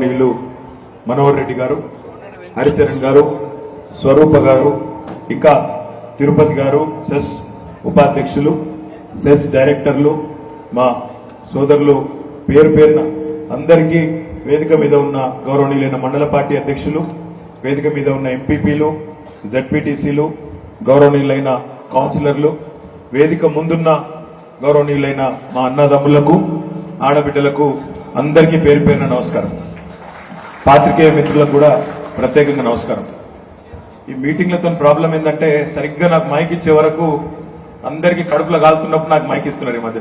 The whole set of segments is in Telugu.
వీళ్ళు మనోహర్ రెడ్డి గారు, హరిచరణ్ గారు, స్వరూప గారు, ఇంకా తిరుపతి గారు, సెస్ ఉపాధ్యక్షులు, సెస్ డైరెక్టర్లు, మా సోదరులు పేరు పేరున అందరికీ వేదిక మీద ఉన్న గౌరవనీయులైన మండల పార్టీ అధ్యక్షులు, వేదిక మీద ఉన్న ఎంపీపీలు, జెడ్పీటీసీలు, గౌరవనీయులైన కౌన్సిలర్లు, వేదిక ముందున్న గౌరవనీయులైన మా అన్నదమ్ములకు, ఆడబిడ్డలకు అందరికీ పేరు పేరున నమస్కారం. పాత్రికేయ మిత్రులకు కూడా ప్రత్యేకంగా నమస్కారం. ఈ మీటింగ్లతో ప్రాబ్లం ఏంటంటే సరిగ్గా నాకు మైక్ ఇచ్చే వరకు అందరికీ కడుపులో కాలుతున్నప్పుడు నాకు మైక్ ఇస్తున్నారు ఈ మధ్య.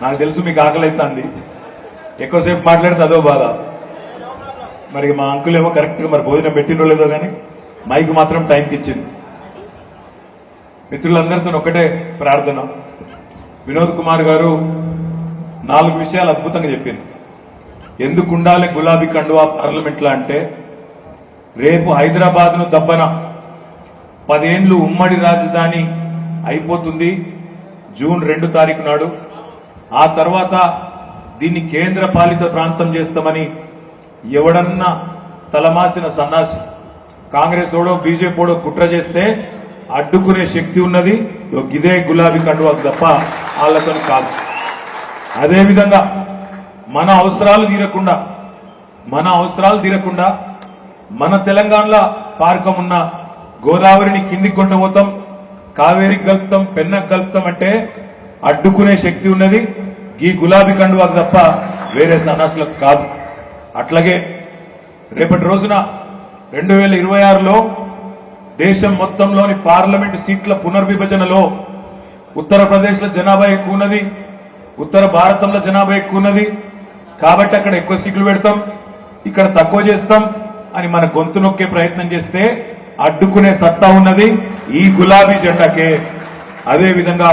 నాకు తెలుసు మీకు ఆకలి అవుతుంది, ఎక్కువసేపు మాట్లాడితే అదో బాధ. మరి మా అంకుల్ ఏమో కరెక్ట్గా మరి భోజనం పెట్టినో లేదో కానీ మైక్ మాత్రం టైంకి ఇచ్చింది. మిత్రులందరితో ఒకటే ప్రార్థన. వినోద్ కుమార్ గారు 4 విషయాలు అద్భుతంగా చెప్పింది. ఎందుకు ఉండాలి గులాబీ కండువా పార్లమెంట్లో అంటే, రేపు హైదరాబాద్ను దబ్బన 10 ఏళ్లు ఉమ్మడి రాజధాని అయిపోతుంది జూన్ 2 తారీఖు నాడు. ఆ తర్వాత దీన్ని కేంద్ర పాలిత ప్రాంతం చేస్తామని ఎవడన్నా తలమాసిన సన్నాసి కాంగ్రెస్ ఓడో బీజేపీ ఓడో కుట్ర చేస్తే అడ్డుకునే శక్తి ఉన్నది ఇదే గులాబీ కండువాకు తప్ప వాళ్ళతో కాదు. అదేవిధంగా మన అవసరాలు తీరకుండా మన తెలంగాణలో పార్కం ఉన్న గోదావరిని కిందికి కొండపోతాం, కావేరికి కలుపుతాం, పెన్నకు కలుపుతాం అంటే అడ్డుకునే శక్తి ఉన్నది ఈ గులాబీ కండువాకు తప్ప వేరే సన్నాసులకు కాదు. అట్లాగే రేపటి రోజున 2026లో దేశం మొత్తంలోని పార్లమెంటు సీట్ల పునర్విభజనలో ఉత్తరప్రదేశ్లో జనాభా ఎక్కువ ఉన్నది, ఉత్తర భారతంలో జనాభా ఎక్కువ ఉన్నది. కాబట్టి అక్కడ ఎక్కువ సీట్లు పెడతాం, ఇక్కడ తక్కువ చేస్తాం అని మన గొంతు నొక్కే ప్రయత్నం చేస్తే అడ్డుకునే సత్తా ఉన్నది ఈ గులాబీ జెండాకే. అదేవిధంగా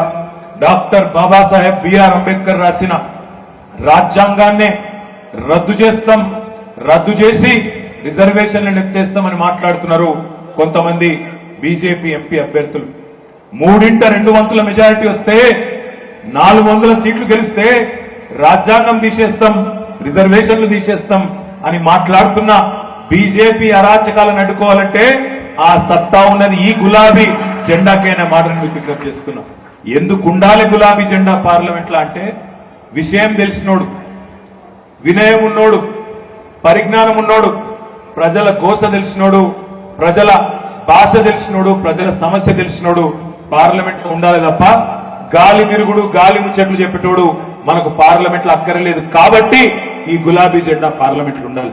డాక్టర్ బాబాసాహెబ్ బిఆర్ అంబేద్కర్ రాసిన రాజ్యాంగాన్నే రద్దు చేసి రిజర్వేషన్లను ఎత్తేస్తామని మాట్లాడుతున్నారు కొంతమంది బీజేపీ ఎంపీ అభ్యర్థులు. 3/2 మెజారిటీ వస్తే 400 సీట్లు గెలిస్తే రాజ్యాంగం తీసేస్తాం, రిజర్వేషన్లు తీసేస్తాం అని మాట్లాడుతున్న బీజేపీ అరాచకాలను అడ్డుకోవాలంటే ఆ సత్తా ఉన్నది ఈ గులాబీ జెండాకైనా మాటను విజ్ఞప్తి చేస్తున్నా. ఎందుకు ఉండాలి గులాబీ జెండా పార్లమెంట్లో అంటే, విషయం తెలిసినోడు, వినయం ఉన్నోడు, పరిజ్ఞానం ఉన్నోడు, ప్రజల గోస తెలిసినోడు, ప్రజల భాష తెలిసినోడు, ప్రజల సమస్య తెలిసినోడు పార్లమెంట్లో ఉండాలి తప్ప గాలి తిరుగుడు, గాలి ముచ్చట్లు చెప్పేటోడు మనకు పార్లమెంట్లో అక్కర్లేదు. కాబట్టి ఈ గులాబీ జెండా పార్లమెంట్లో ఉండాలి.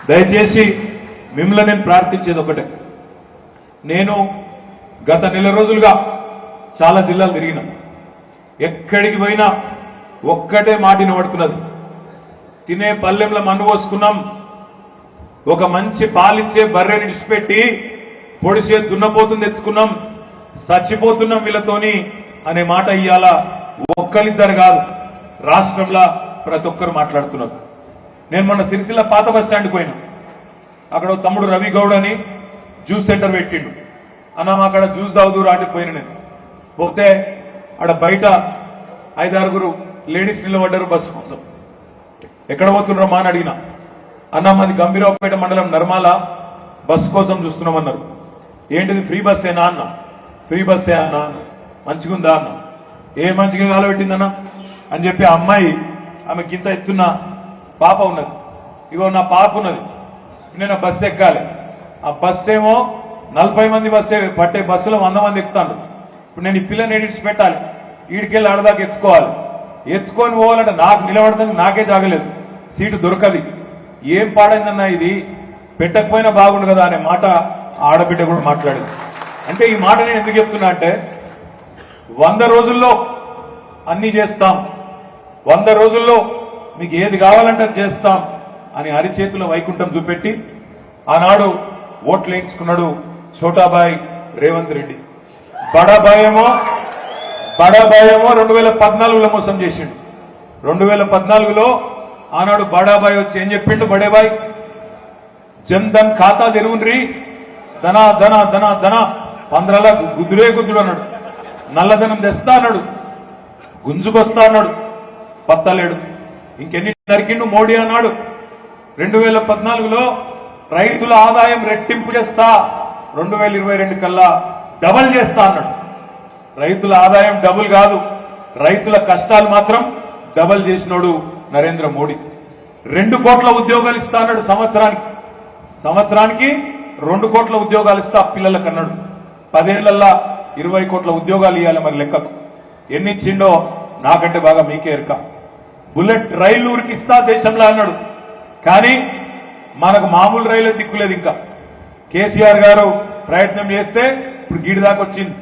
దయచేసి మిమ్మల్ని నేను ప్రార్థించేది ఒకటే. నేను గత నెల రోజులుగా చాలా జిల్లాలు తిరిగినా, ఎక్కడికి పోయినా ఒక్కటే మాట వినబడుతున్నది. తినే పల్లెంలో మన్ను పోసుకున్నాం, ఒక మంచి పాలిచ్చే బర్రెని విడిచిపెట్టి పొడిసే దున్నపోతుని తెచ్చుకున్నాం, చచ్చిపోతున్నాం వీళ్ళతోని అనే మాట ఇయ్యాల ఒక్కరిద్దరు కాదు, రాష్ట్రంలో ప్రతి ఒక్కరు మాట్లాడుతున్నారు. నేను మొన్న సిరిసిల్ల పాత బస్ స్టాండ్కి పోయినా, అక్కడ తమ్ముడు రవి గౌడ్ అని జ్యూస్ సెంటర్ పెట్టిండు. అన్న అక్కడ జ్యూస్ తాగుదూ రాటికి పోయిన. నేను పోతే ఆడ బయట 5-6 లేడీస్ నిలబడ్డారు బస్సు కోసం. ఎక్కడ పోతున్నారమ్మా అని అడిగినా. అన్న మాది గంభీరావుపేట మండలం నర్మాల, బస్సు కోసం చూస్తున్నామన్నారు. ఏంటిది ఫ్రీ బస్సేనా అన్న. ఫ్రీ బస్సే అన్న. మంచిగుందా అన్న. ఏ మంచిగా కాలబెట్టిందన్న అని చెప్పి ఆ అమ్మాయి, ఆమె గింత ఎత్తున్న పాప ఉన్నది, ఇగో నా పాప ఉన్నది, నేను ఆ బస్సు ఎక్కాలి. ఆ బస్సు ఏమో 40 మంది బస్సే పట్టే బస్సులో 100 మంది ఎక్కుతాను. ఇప్పుడు నేను ఈ పిల్లని ఎడిట్స్ పెట్టాలి, ఈడికెళ్ళి ఆడదాకా ఎత్తుకొని పోవాలంటే నాకు నిలబడతానికి నాకే జాగలేదు, సీటు దొరకది. ఏం పాడైందన్నా ఇది, పెట్టకపోయినా బాగుండు కదా అనే మాట ఆడబిడ్డ కూడా మాట్లాడింది. అంటే ఈ మాట నేను ఎందుకు చెప్తున్నా అంటే, 100 రోజుల్లో అన్ని చేస్తాం, 100 రోజుల్లో మీకు ఏది కావాలంటే అది చేస్తాం అని అరిచేతుల వైకుంఠం చూపెట్టి ఆనాడు ఓట్లు వేయించుకున్నాడు ఛోటాబాయ్ రేవంత్ రెడ్డి. బడాబాయ్ ఏమో 2014లో మోసం చేసిండు. 2014లో ఆనాడు బడాబాయ్ వచ్చి ఏం చెప్పిండు, బడేబాయ్ జన్ధన్ ఖాతా తెరువుండ్రి, ధనా ధనా ధనా ధనా 15 గుద్దుడు అన్నాడు. నల్లధనం తెస్తా అన్నాడు, గుంజుకొస్తా అన్నాడు, పత్తలేడు. ఇంకెన్ని నరికిండు మోడీ అన్నాడు. 2014లో రైతుల ఆదాయం రెట్టింపు చేస్తా, 2022 కల్లా డబల్ చేస్తా అన్నాడు. రైతుల ఆదాయం డబుల్ కాదు, రైతుల కష్టాలు మాత్రం డబల్ చేసినోడు నరేంద్ర మోడీ. 2 కోట్ల ఉద్యోగాలు ఇస్తా అన్నాడు సంవత్సరానికి 2 కోట్ల ఉద్యోగాలు ఇస్తా పిల్లలకు అన్నాడు. 10 ఏళ్లల్లా 20 కోట్ల ఉద్యోగాలు ఇవ్వాలి. మరి లెక్కకు ఎన్ని ఇచ్చిండో నాకంటే బాగా మీకే ఎరక. బుల్లెట్ రైళ్లు ఉరికిస్తా దేశంలో అన్నాడు. కానీ మనకు మామూలు రైలు దిక్కులేదు. ఇంకా కేసీఆర్ గారు ప్రయత్నం చేస్తే ఇప్పుడు గీడి దాకా వచ్చింది,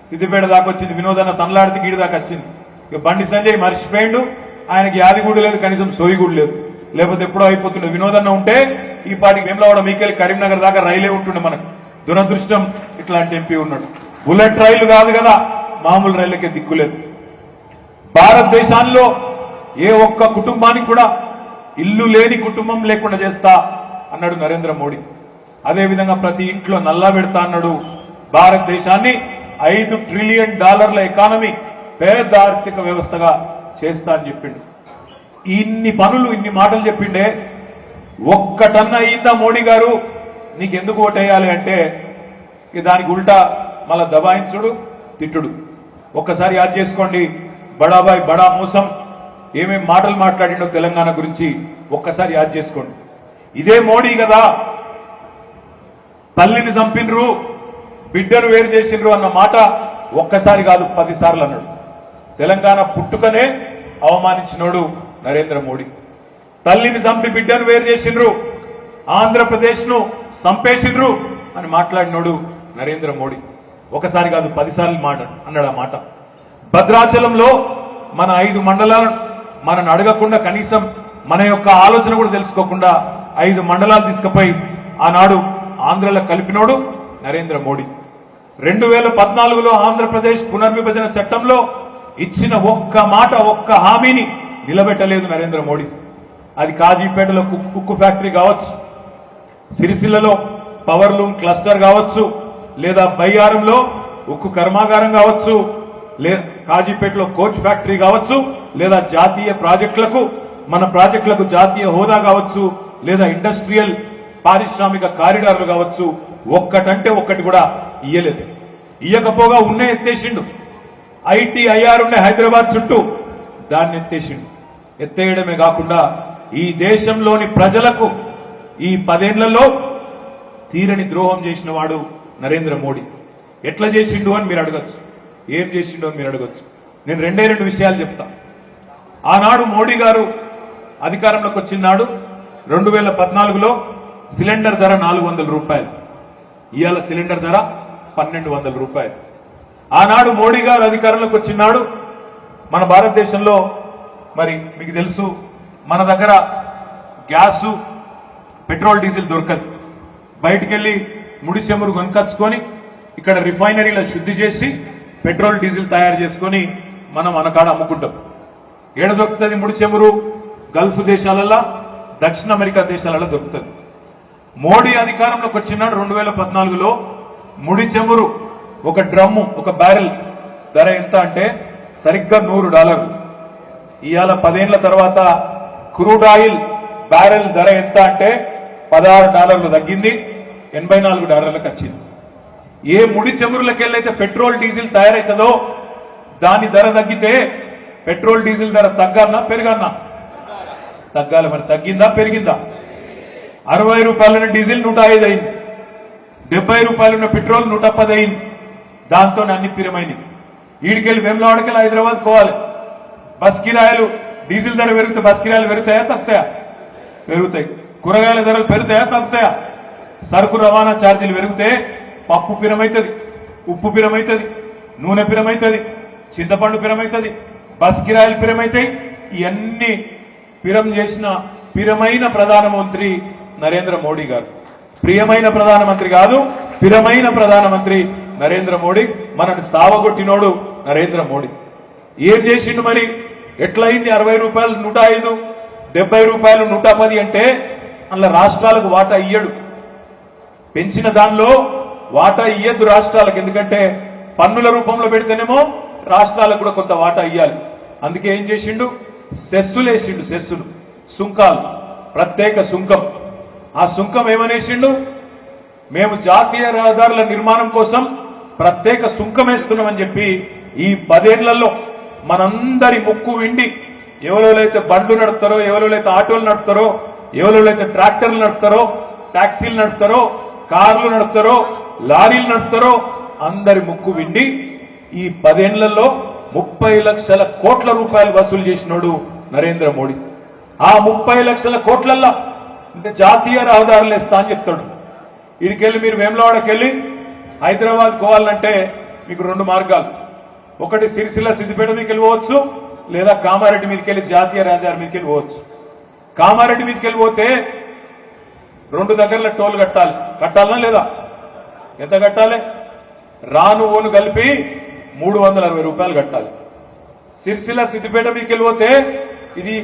సిద్దిపేట దాకా వచ్చింది, వినోదన్న తనలాడితే గీడి దాకా వచ్చింది. ఇక బండి సంజయ్ మర్చిపోయిండు, ఆయనకి యాదిగూడు లేదు, కనీసం సోయిగూడు లేదు. లేకపోతే ఎప్పుడో అయిపోతుండే. వినోదన్న ఉంటే ఈ పాటికి వేములవాడ మీకెళ్ళి కరీంనగర్ దాకా రైలే ఉంటుండే. మనకు దురదృష్టం ఇట్లాంటి ఎంపీ ఉన్నాడు. బుల్లెట్ రైళ్లు కాదు కదా, మామూలు రైళ్లకే దిక్కులేదు. భారతదేశంలో ఏ ఒక్క కుటుంబానికి కూడా ఇల్లు లేని కుటుంబం లేకుండా చేస్తా అన్నాడు నరేంద్ర మోడీ. అదేవిధంగా ప్రతి ఇంట్లో నల్లా పెడతా అన్నాడు. భారతదేశాన్ని $5 ట్రిలియన్ ఎకానమీ, పెద్ద ఆర్థిక వ్యవస్థగా చేస్తా అని చెప్పిండు. ఇన్ని పనులు, ఇన్ని మాటలు చెప్పిండే ఒక్కటన్నా అయిందా మోడీ గారు? నీకెందుకు ఓటేయాలి అంటే దానికి ఉల్టా మళ్ళా దబాయించుడు, తిట్టుడు. ఒక్కసారి యాద్ చేసుకోండి, బడాబాయ్ బడా మోసం ఏమేం మాటలు మాట్లాడిండో తెలంగాణ గురించి ఒక్కసారి యాద్ చేసుకోండి. ఇదే మోడీ కదా తల్లిని చంపినరు, బిడ్డను వేరు చేసిండ్రు అన్న మాట ఒక్కసారి కాదు 10 సార్లు అన్నాడు. తెలంగాణ పుట్టుకనే అవమానించినోడు నరేంద్ర మోడీ. తల్లిని చంపి బిడ్డను వేరు చేసిండ్రు, ఆంధ్రప్రదేశ్ ను చంపేసిండ్రు అని మాట్లాడినోడు నరేంద్ర మోడీ. ఒకసారి కాదు 10 సార్లు అన్నాడు ఆ మాట. భద్రాచలంలో మన 5 మండలాలను మనను అడగకుండా, కనీసం మన యొక్క ఆలోచన కూడా తెలుసుకోకుండా 5 మండలాలు తీసుకుపోయి ఆనాడు ఆంధ్రలో కలిపినోడు నరేంద్ర మోడీ. 2014లో ఆంధ్రప్రదేశ్ పునర్విభజన చట్టంలో ఇచ్చిన ఒక్క మాట, ఒక్క హామీని నిలబెట్టలేదు నరేంద్ర మోడీ. అది కాజీపేటలో కుక్కు ఫ్యాక్టరీ కావచ్చు, సిరిసిల్లలో పవర్ లూమ్ క్లస్టర్ కావచ్చు, లేదా బయ్యారంలో ఉక్కు కర్మాగారం కావచ్చు, కాజీపేటలో కోచ్ ఫ్యాక్టరీ కావచ్చు, లేదా జాతీయ ప్రాజెక్టులకు, మన ప్రాజెక్టులకు జాతీయ హోదా కావచ్చు, లేదా ఇండస్ట్రియల్ పారిశ్రామిక కారిడార్లు కావచ్చు. ఒక్కటంటే ఒక్కటి కూడా ఇయ్యలేదు. ఇయ్యకపోగా ఉన్నే ఎత్తేసిండు. ITIR ఉండే హైదరాబాద్ చుట్టూ, దాన్ని ఎత్తేసిండు. ఎత్తేయడమే కాకుండా ఈ దేశంలోని ప్రజలకు ఈ 10 ఏళ్లలో తీరని ద్రోహం చేసిన వాడు నరేంద్ర మోడీ. ఎట్లా చేసిండు అని మీరు అడగచ్చు, ఏం చేసిండు అని మీరు అడగచ్చు. నేను 2 విషయాలు చెప్తా. ఆనాడు మోడీ గారు అధికారంలోకి వచ్చినాడు 2014లో సిలిండర్ ధర ₹400. ఇవాళ సిలిండర్ ధర ₹1200. ఆనాడు మోడీ గారు అధికారంలోకి వచ్చినాడు. మన భారతదేశంలో మరి మీకు తెలుసు, మన దగ్గర గ్యాసు, పెట్రోల్, డీజిల్ దొరకదు. బయటికెళ్ళి ముడి చెమురు కొనుకొచ్చుకొని ఇక్కడ రిఫైనరీలో శుద్ధి చేసి పెట్రోల్, డీజిల్ తయారు చేసుకొని మనం మనకాడ అమ్ముకుంటాం. ఏడ దొరుకుతుంది ముడి చెమురు? గల్ఫ్ దేశాలలో, దక్షిణ అమెరికా దేశాలలో దొరుకుతుంది. మోడీ అధికారంలోకి వచ్చినాడు 2014లో ముడి చెమురు ఒక డ్రమ్ము, ఒక బ్యారెల్ ధర ఎంత అంటే సరిగ్గా $100. ఇవాళ 10 ఏళ్ల తర్వాత క్రూడ్ ఆయిల్ బ్యారెల్ ధర ఎంత అంటే $16 తగ్గింది, $84లకు వచ్చింది. ఏ ముడి చెమురులకెళ్ళైతే పెట్రోల్, డీజిల్ తయారవుతుందో దాని ధర తగ్గితే పెట్రోల్, డీజిల్ ధర తగ్గన్నా పెరగన్నా? తగ్గాలి. మరి తగ్గిందా పెరిగిందా? ₹60 డీజిల్ 105 అయింది, ₹70 పెట్రోల్ 110 అయింది. దాంతో అన్ని పిరమైనవి. ఈడికెళ్ళి వేములవాడకెళ్ళి హైదరాబాద్ పోవాలి. బస్ కిరాయిలు, డీజిల్ ధర పెరిగితే బస్ కిరాయిలు పెరుగుతాయా తగ్గుతాయా? పెరుగుతాయి. కూరగాయల ధరలు పెరుగుతాయా తగ్గుతాయా? సరుకు రవాణా ఛార్జీలు పెరిగితే పప్పు పిరమైతుంది, ఉప్పు పిరమైతుంది, నూనె పిరమైతుంది, చింతపండు పిరమైతుంది, బస్ కిరాయిలు పిరమైతాయి. ఇవన్నీ పిరం చేసిన పిరమైన ప్రధానమంత్రి నరేంద్ర మోడీ గారు. ప్రియమైన ప్రధానమంత్రి కాదు, పిరమైన ప్రధానమంత్రి నరేంద్ర మోడీ. మనని సావగొట్టినోడు నరేంద్ర మోడీ. ఏం చేసిండు మరి? ఎట్లయింది ₹60 105, ₹70 110 అంటే అందులో రాష్ట్రాలకు వాటా ఇయ్యడు. పెంచిన దానిలో వాటా ఇయ్యద్దు రాష్ట్రాలకు, ఎందుకంటే పన్నుల రూపంలో పెడితేనేమో రాష్ట్రాలకు కూడా కొంత వాటా ఇయ్యాలి. అందుకే ఏం చేసిండు? సెస్సులు వేసిండు. సెస్సులు, సుంకాలు. ప్రత్యేక సుంకం. ఆ సుంకం ఏమనేసిండు, మేము జాతీయ రహదారుల నిర్మాణం కోసం ప్రత్యేక సుంకం వేస్తున్నామని చెప్పి ఈ 10 ఏళ్లలో మనందరి ముక్కు విండి ఎవరెవరైతే బండ్లు నడుపుతారో, ఎవరెవరైతే ఆటోలు నడుపుతారో, ఎవరెవరైతే ట్రాక్టర్లు నడుపుతారో, టాక్సీలు నడుపుతారో, కార్లు నడుపుతారో, లారీలు నడుపుతారో అందరి ముక్కు విండి ఈ 10 ఏళ్లలో 30 లక్షల కోట్ల రూపాయలు వసూలు చేసినోడు నరేంద్ర మోడీ. ఆ 30 లక్షల కోట్లల్లో అంటే జాతీయ రహదారులు వేస్తా అని చెప్తాడు. వీడికెళ్ళి మీరు వేములవాడకెళ్ళి హైదరాబాద్ పోవాలంటే మీకు 2 మార్గాలు. ఒకటి సిరిసిల్ల సిద్దిపేట మీదకి వెళ్ళిపోవచ్చు, లేదా కామారెడ్డి మీదకి వెళ్ళి జాతీయ రహదారి మీదకి వెళ్ళిపోవచ్చు. కామారెడ్డి మీదకి వెళ్ళిపోతే 2 దగ్గరలో టోల్ కట్టాలి. కట్టాలనా లేదా? ఎంత కట్టాలి? రాను ఓను కలిపి 360 రూపాయలు కట్టాలి. సిరిసిల్ల సిద్దిపేట మీదకి వెళ్ళిపోతే ఇది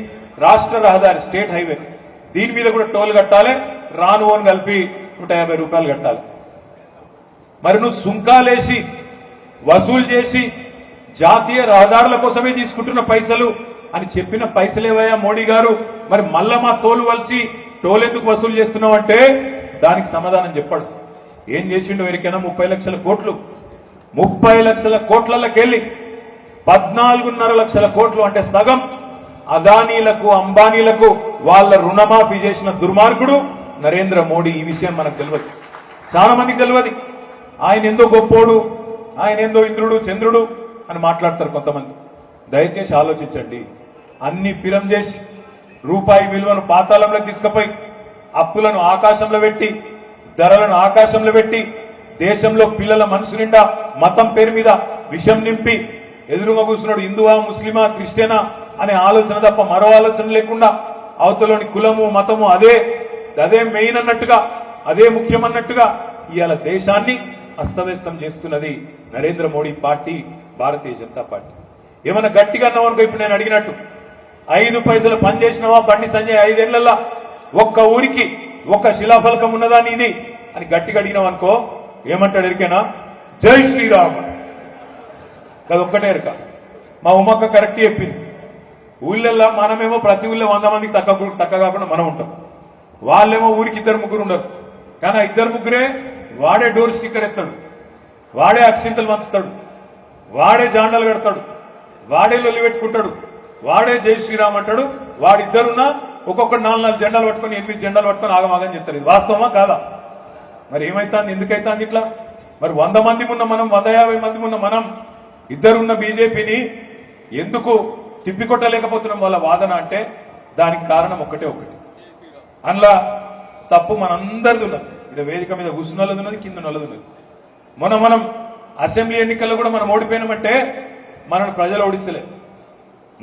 రాష్ట్ర రహదారి, స్టేట్ హైవే, దీని మీద కూడా టోల్ కట్టాలి. రాను ఓను కలిపి 150 రూపాయలు కట్టాలి. మరి నువ్వు సుంకాలేసి వసూలు చేసి జాతీయ రహదారుల కోసమే తీసుకుంటున్న పైసలు అని చెప్పిన పైసలేవయ్యా మోడీ గారు? మరి మళ్ళా మా తోలు వలిసి టోల్ ఎందుకు వసూలు చేస్తున్నావు అంటే దానికి సమాధానం చెప్పాడు. ఏం చేసిండు ఎవరికైనా? 30 లక్షల కోట్లు, 30 లక్షల కోట్లకెళ్ళి 14.5 లక్షల కోట్లు అంటే సగం అదానీలకు అంబానీలకు వాళ్ళ రుణమాఫీ చేసిన దుర్మార్గుడు నరేంద్ర మోడీ. ఈ విషయం మనకు తెలియదు, చాలా మందికి తెలియదు. ఆయన ఎందో గొప్పోడు, ఆయన ఏందో ఇంద్రుడు చంద్రుడు అని మాట్లాడతారు కొంతమంది. దయచేసి ఆలోచించండి. అన్ని ఫిరం చేసి రూపాయి విలువను పాతాళంలోకి తీసుకుపోయి అప్పులను ఆకాశంలో పెట్టి ధరలను ఆకాశంలో పెట్టి దేశంలో పిల్లల మనసు నిండా మతం పేరు మీద విషం నింపి ఎదురుగా కూర్చున్నాడు. హిందువా, ముస్లిమా, క్రిస్టియనా అనే ఆలోచన తప్ప మరో ఆలోచన లేకుండా అవతలోని కులము మతము అదే మెయిన్ అన్నట్టుగా, అదే ముఖ్యం అన్నట్టుగా ఇవాళ దేశాన్ని అస్తవ్యస్తం చేస్తున్నది నరేంద్ర మోడీ పార్టీ, భారతీయ జనతా పార్టీ. ఏమన్నా గట్టిగా అన్నామనుకో, ఇప్పుడు నేను అడిగినట్టు 5 పైసలు పనిచేసినవా బండి సంజయ్ 5 ఏళ్లలో ఒక్క ఊరికి ఒక్క శిలాఫలకం ఉన్నదా నీది అని గట్టిగా అడిగినావనుకో ఏమంటాడు ఎరికేనా? జై శ్రీరామ్. అదొక్కటే ఎరక. మా ఉమ్మక్క కరెక్ట్ చెప్పింది. ఊళ్ళల్లో మనమేమో ప్రతి ఊళ్ళో 100 మందికి తక్కువ కాకుండా మనం ఉంటాం. వాళ్ళేమో ఊరికి 2-3 ఉండరు. కానీ ఆ 2-3 వాడే డోర్ స్టిక్కర్ ఎత్తాడు, వాడే అక్షింతలు పంచుతాడు, వాడే జాండాలు పెడతాడు, వాడే లొల్లి పెట్టుకుంటాడు, వాడే జై శ్రీరామ్ అంటాడు. వాడిద్దరున్నా ఒక్కొక్కటి 4 జెండాలు పట్టుకొని 8 జెండాలు పట్టుకొని ఆగమాగని చెప్తారు. ఇది వాస్తవమా కాదా? మరి ఏమైతుంది, ఎందుకైతుంది ఇట్లా? మరి 100 మంది ఉన్న మనం, 150 మంది ఉన్న మనం ఇద్దరున్న బీజేపీని ఎందుకు తిప్పికొట్టలేకపోతున్నాం వాళ్ళ వాదన అంటే దానికి కారణం ఒకటే. అందులో తప్పు మనందరిది ఉన్నది. ఇక్కడ వేదిక మీద కూర్చున్నది ఉన్నది, కింద ఉన్నది ఉన్నది. మనం అసెంబ్లీ ఎన్నికల్లో కూడా మనం ఓడిపోయినామంటే మనల్ని ప్రజలు ఓడించలే,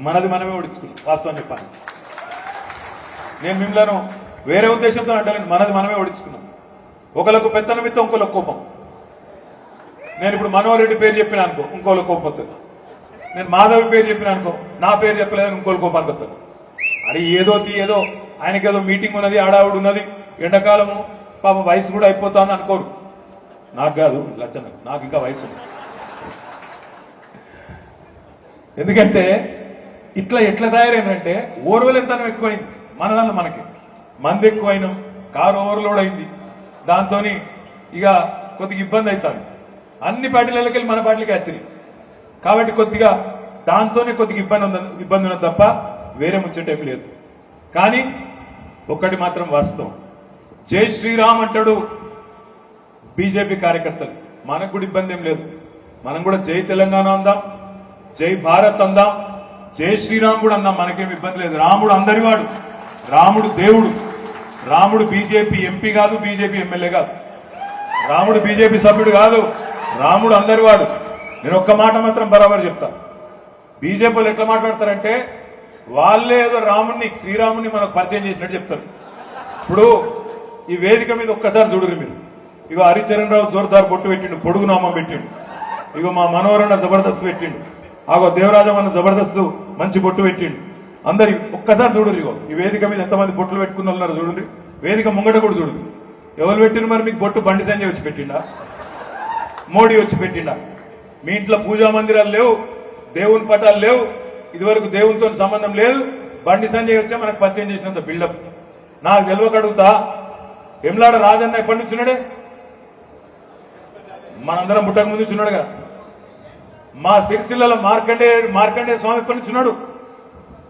మనది మనమే ఓడించుకున్నాం. వాస్తవం చెప్పాలి, నేను మిమ్మల్ని వేరే ఉద్దేశంతో అంటలేను, మనది మనమే ఓడించుకున్నాం. ఒకరికి పెత్తనం ఇస్తే ఇంకోళ్ళకి కోపం. నేను ఇప్పుడు మనోహర్ రెడ్డి పేరు చెప్పిన అనుకో ఇంకోళ్ళకి కోపం వస్తుంది. నేను మాధవి పేరు చెప్పిన అనుకో నా పేరు చెప్పలేదని ఇంకోళ్ళకి కోపానికి వస్తుంది. అది ఏదో ఆయనకేదో మీటింగ్ ఉన్నది, ఆడావిడి ఉన్నది, ఎండాకాలము పాపం వయసు కూడా అయిపోతుంది అనుకోరు. నాకు కాదు లచ్చన్న, నాకు ఇంకా వయసు ఉంది. ఎందుకంటే ఎట్లా తయారైందంటే ఓర్వలెంతనం ఎక్కువైంది మన దాంట్లో. మనకి మంది ఎక్కువైనాం, కారు ఓవర్లోడ్ అయింది, దాంతో ఇక కొద్దిగా ఇబ్బంది అవుతుంది. అన్ని పార్టీలకి వెళ్ళి మన పార్టీలకి వచ్చినాయి కాబట్టి కొద్దిగా దాంతోనే కొద్దిగా ఇబ్బంది ఉన్నది తప్ప వేరే ముచ్చటేమి లేదు. కానీ ఒక్కటి మాత్రం వాస్తవం, జై శ్రీరామ్ అంటాడు బీజేపీ కార్యకర్తలు. మనకు కూడా ఇబ్బంది ఏం లేదు, మనం కూడా జై తెలంగాణ అందాం, జై భారత్ అందాం, జై శ్రీరామ్ కూడా అందాం, మనకేం ఇబ్బంది లేదు. రాముడు అందరివాడు, రాముడు దేవుడు. రాముడు బీజేపీ ఎంపీ కాదు, బీజేపీ ఎమ్మెల్యే కాదు, రాముడు బీజేపీ సభ్యుడు కాదు, రాముడు అందరివాడు. నేను ఒక్క మాట మాత్రం బరాబర్ చెప్తా. బీజేపీలు ఎట్లా మాట్లాడతారంటే వాళ్ళే ఏదో రాముడిని శ్రీరాముడిని మనకు పరిచయం చేసినట్టు చెప్తారు. ఇప్పుడు ఈ వేదిక మీద ఒక్కసారి చూడరు మీరు. ఇగో హరిచరణ్ రావు జోర్దార్ బొట్టు పెట్టిండు, పొడుగు నామం పెట్టిండు. ఇగో మా మనోహరణ జబర్దస్త్ పెట్టిండు, ఆగో దేవరాజమన్న జబర్దస్త్ మంచి బొట్టు పెట్టిండు. అందరి ఒక్కసారి చూడరు. ఇగో ఈ వేదిక మీద ఎంతమంది బొట్లు పెట్టుకున్న ఉన్నారు చూడండి. వేదిక ముంగట కూడా చూడండి. ఎవరు పెట్టిన మరి మీకు బొట్టు? బండి సంజయ్ వచ్చి పెట్టిండా, మోడీ వచ్చి పెట్టిండా? మీ ఇంట్లో పూజా మందిరాలు లేవు, దేవుని పటాలు లేవు, ఇదివరకు దేవునితో సంబంధం లేదు. బండి సంజయ్ వచ్చే మనకు పరిచయం చేసినంత బిల్డప్. నాకు తెలియక అడుగుతా, ఎమ్లాడ రాజన్న ఎప్పటి నుంచి ఉన్నాడే? మనందరం పుట్టక ముందు ఉన్నాడు కదా. మా సిరిసిల్లలో మార్కండే స్వామి ఎప్పటి నుంచి ఉన్నాడు?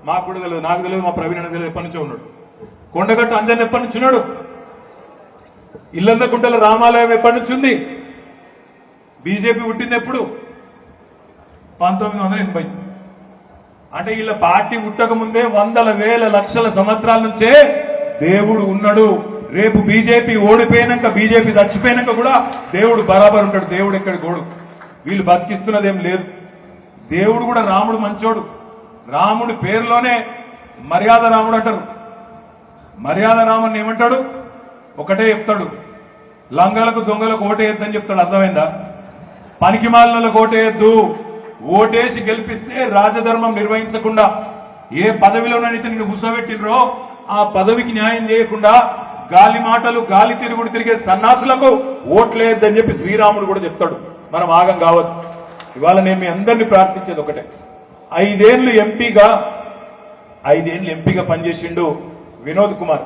మాకు కూడా తెలియదు, నాకు తెలియదు, మా ప్రవీణ్ అన్న తెలియదు, ఎప్పటి నుంచో ఉన్నాడు. కొండగట్టు అంజన్ ఎప్పటి నుంచి ఉన్నాడు? ఇల్లందకుంటల రామాలయం ఎప్పటి నుంచి ఉంది? బీజేపీ పుట్టింది ఎప్పుడు? 1980. అంటే వీళ్ళ పార్టీ పుట్టక ముందే వందల వేల లక్షల సంవత్సరాల నుంచే దేవుడు ఉన్నాడు. రేపు బీజేపీ ఓడిపోయినాక, బీజేపీ చచ్చిపోయినాక కూడా దేవుడు బరాబర్ ఉంటాడు. దేవుడు ఎక్కడి గోడు. వీళ్ళు బతికిస్తున్నదేం లేదు. దేవుడు కూడా రాముడు మంచోడు. రాముడి పేరులోనే మర్యాద రాముడు అంటారు. మర్యాద రాముడిని ఏమంటాడు? ఒకటే చెప్తాడు, లంగలకు దొంగలకు ఓటేయొద్దని చెప్తాడు. అర్థమైందా? పనికి మాలినలకు ఓటేయొద్దు. ఓటేసి గెలిపిస్తే రాజధర్మం నిర్వహించకుండా ఏ పదవిలోనైతే నిన్ను కూర్చోబెట్టినరో ఆ పదవికి న్యాయం చేయకుండా గాలి మాటలు గాలి తిరుగుడు తిరిగే సన్నాసులకు ఓట్లేయొద్దని చెప్పి శ్రీరాముడు కూడా చెప్తాడు. మనం ఆగం కావద్దు. ఇవాళ నేను మీ అందరినీ ప్రార్థించేది ఒకటే, 5 ఏళ్లు ఎంపీగా పనిచేసిండు వినోద్ కుమార్.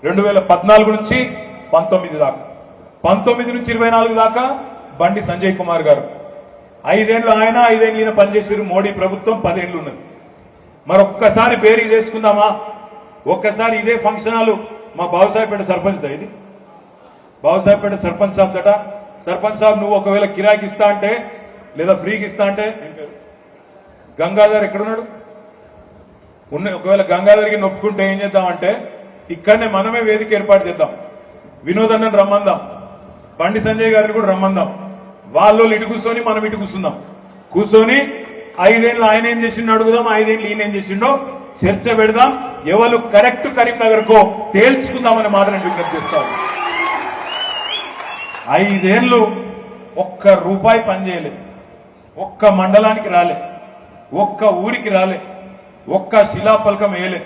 2014 నుంచి 19 దాకా, 19 నుంచి 24 దాకా బండి సంజయ్ కుమార్ గారు. 5 ఏళ్లు ఆయన, 5 ఏళ్లు ఈయన పనిచేసారు. మోడీ ప్రభుత్వం 10 ఏళ్లు ఉన్నది. మరొక్కసారి బేరీ చేసుకుందామా? ఒక్కసారి ఇదే ఫంక్షన్ హాలు మా బాబుసాహెబ్పేట సర్పంచ్ దా, ఇది బాబుసాహెబ్పేట సర్పంచ్ సాబ్ దట. సర్పంచ్ సాబ్ నువ్వు ఒకవేళ కిరాకి ఇస్తా అంటే లేదా ఫ్రీకి ఇస్తా అంటే, గంగాధర్ ఎక్కడున్నాడు? ఒకవేళ గంగాధర్కి నొప్పుకుంటే ఏం చేద్దామంటే ఇక్కడనే మనమే వేదిక ఏర్పాటు చేద్దాం. వినోదన్నను రమ్మందాం, బండి సంజయ్ గారిని కూడా రమ్మందాం. వాళ్ళు ఇటు కూర్చొని మనం ఇటు కూర్చొని 5 ఏళ్ళు ఆయన ఏం చేసిండో అడుగుదాం, 5 ఏళ్ళు ఈయన ఏం చేసిండో చర్చ పెడదాం. ఎవరు కరెక్ట్ కరీంనగర్ కో తేల్చుకుందామనే మాట నేను విజ్ఞప్తి చేస్తాను. 5 ఏళ్ళు ఒక్క రూపాయి పనిచేయలేదు, ఒక్క మండలానికి రాలే, ఒక్క ఊరికి రాలే, ఒక్క శిలాపలకం వేయలే.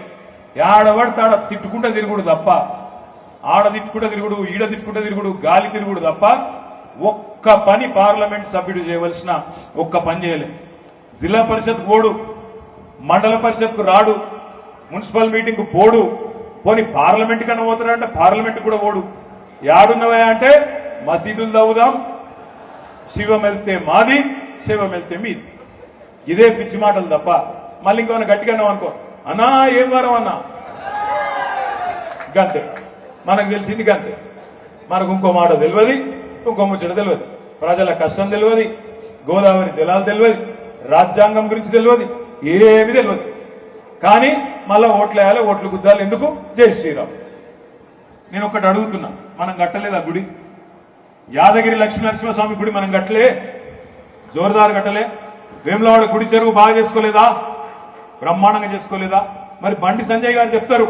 ఆడబడితే తిట్టుకుంటే తిరుగుడు తప్ప, ఆడ తిట్టుకుంటే తిరుగుడు, ఈడ తిట్టుకుంటే తిరుగుడు, గాలి తిరుగుడు తప్ప ఒక్క పని పార్లమెంట్ సభ్యుడు చేయవలసిన ఒక్క పని చేయలే. జిల్లా పరిషత్ పోడు, మండల పరిషత్కు రాడు, మున్సిపల్ మీటింగ్ పోడు. పోని పార్లమెంట్ కన్నా పోతాడంటే పార్లమెంట్ కూడా పోడు. యాడున్నవా అంటే మసీదులు తవ్వుదాం, శివం వెళ్తే మాది, శివం వెళ్తే మీది. ఇదే పిచ్చి మాటలు తప్ప మళ్ళీ ఇంకేమైనా గట్టిగా అనుకో, అన్నా ఏం వారం అన్నా గంతే. మనకు తెలిసింది గంతే. మనకు ఇంకో మాట తెలియదు, ఇంకో ముచ్చట తెలియదు, ప్రజల కష్టం తెలియదు, గోదావరి జలాలు తెలియదు, రాజ్యాంగం గురించి తెలియదు, ఏమీ తెలియదు. కానీ మళ్ళా ఓట్లు వేయాలి, ఓట్లు గుద్దాలి. ఎందుకు? జై శ్రీరామ్. నేను ఒకటి అడుగుతున్నా, మనం కట్టలేదు ఆ గుడి? యాదగిరి లక్ష్మీనరసింహస్వామి గుడి మనం కట్టలే? జోరుదారు కట్టలే? వేములవాడ గుడి చెరువు బాగా చేసుకోలేదా? బ్రహ్మాండంగా చేసుకోలేదా? మరి బండి సంజయ్ గారు చెప్తారు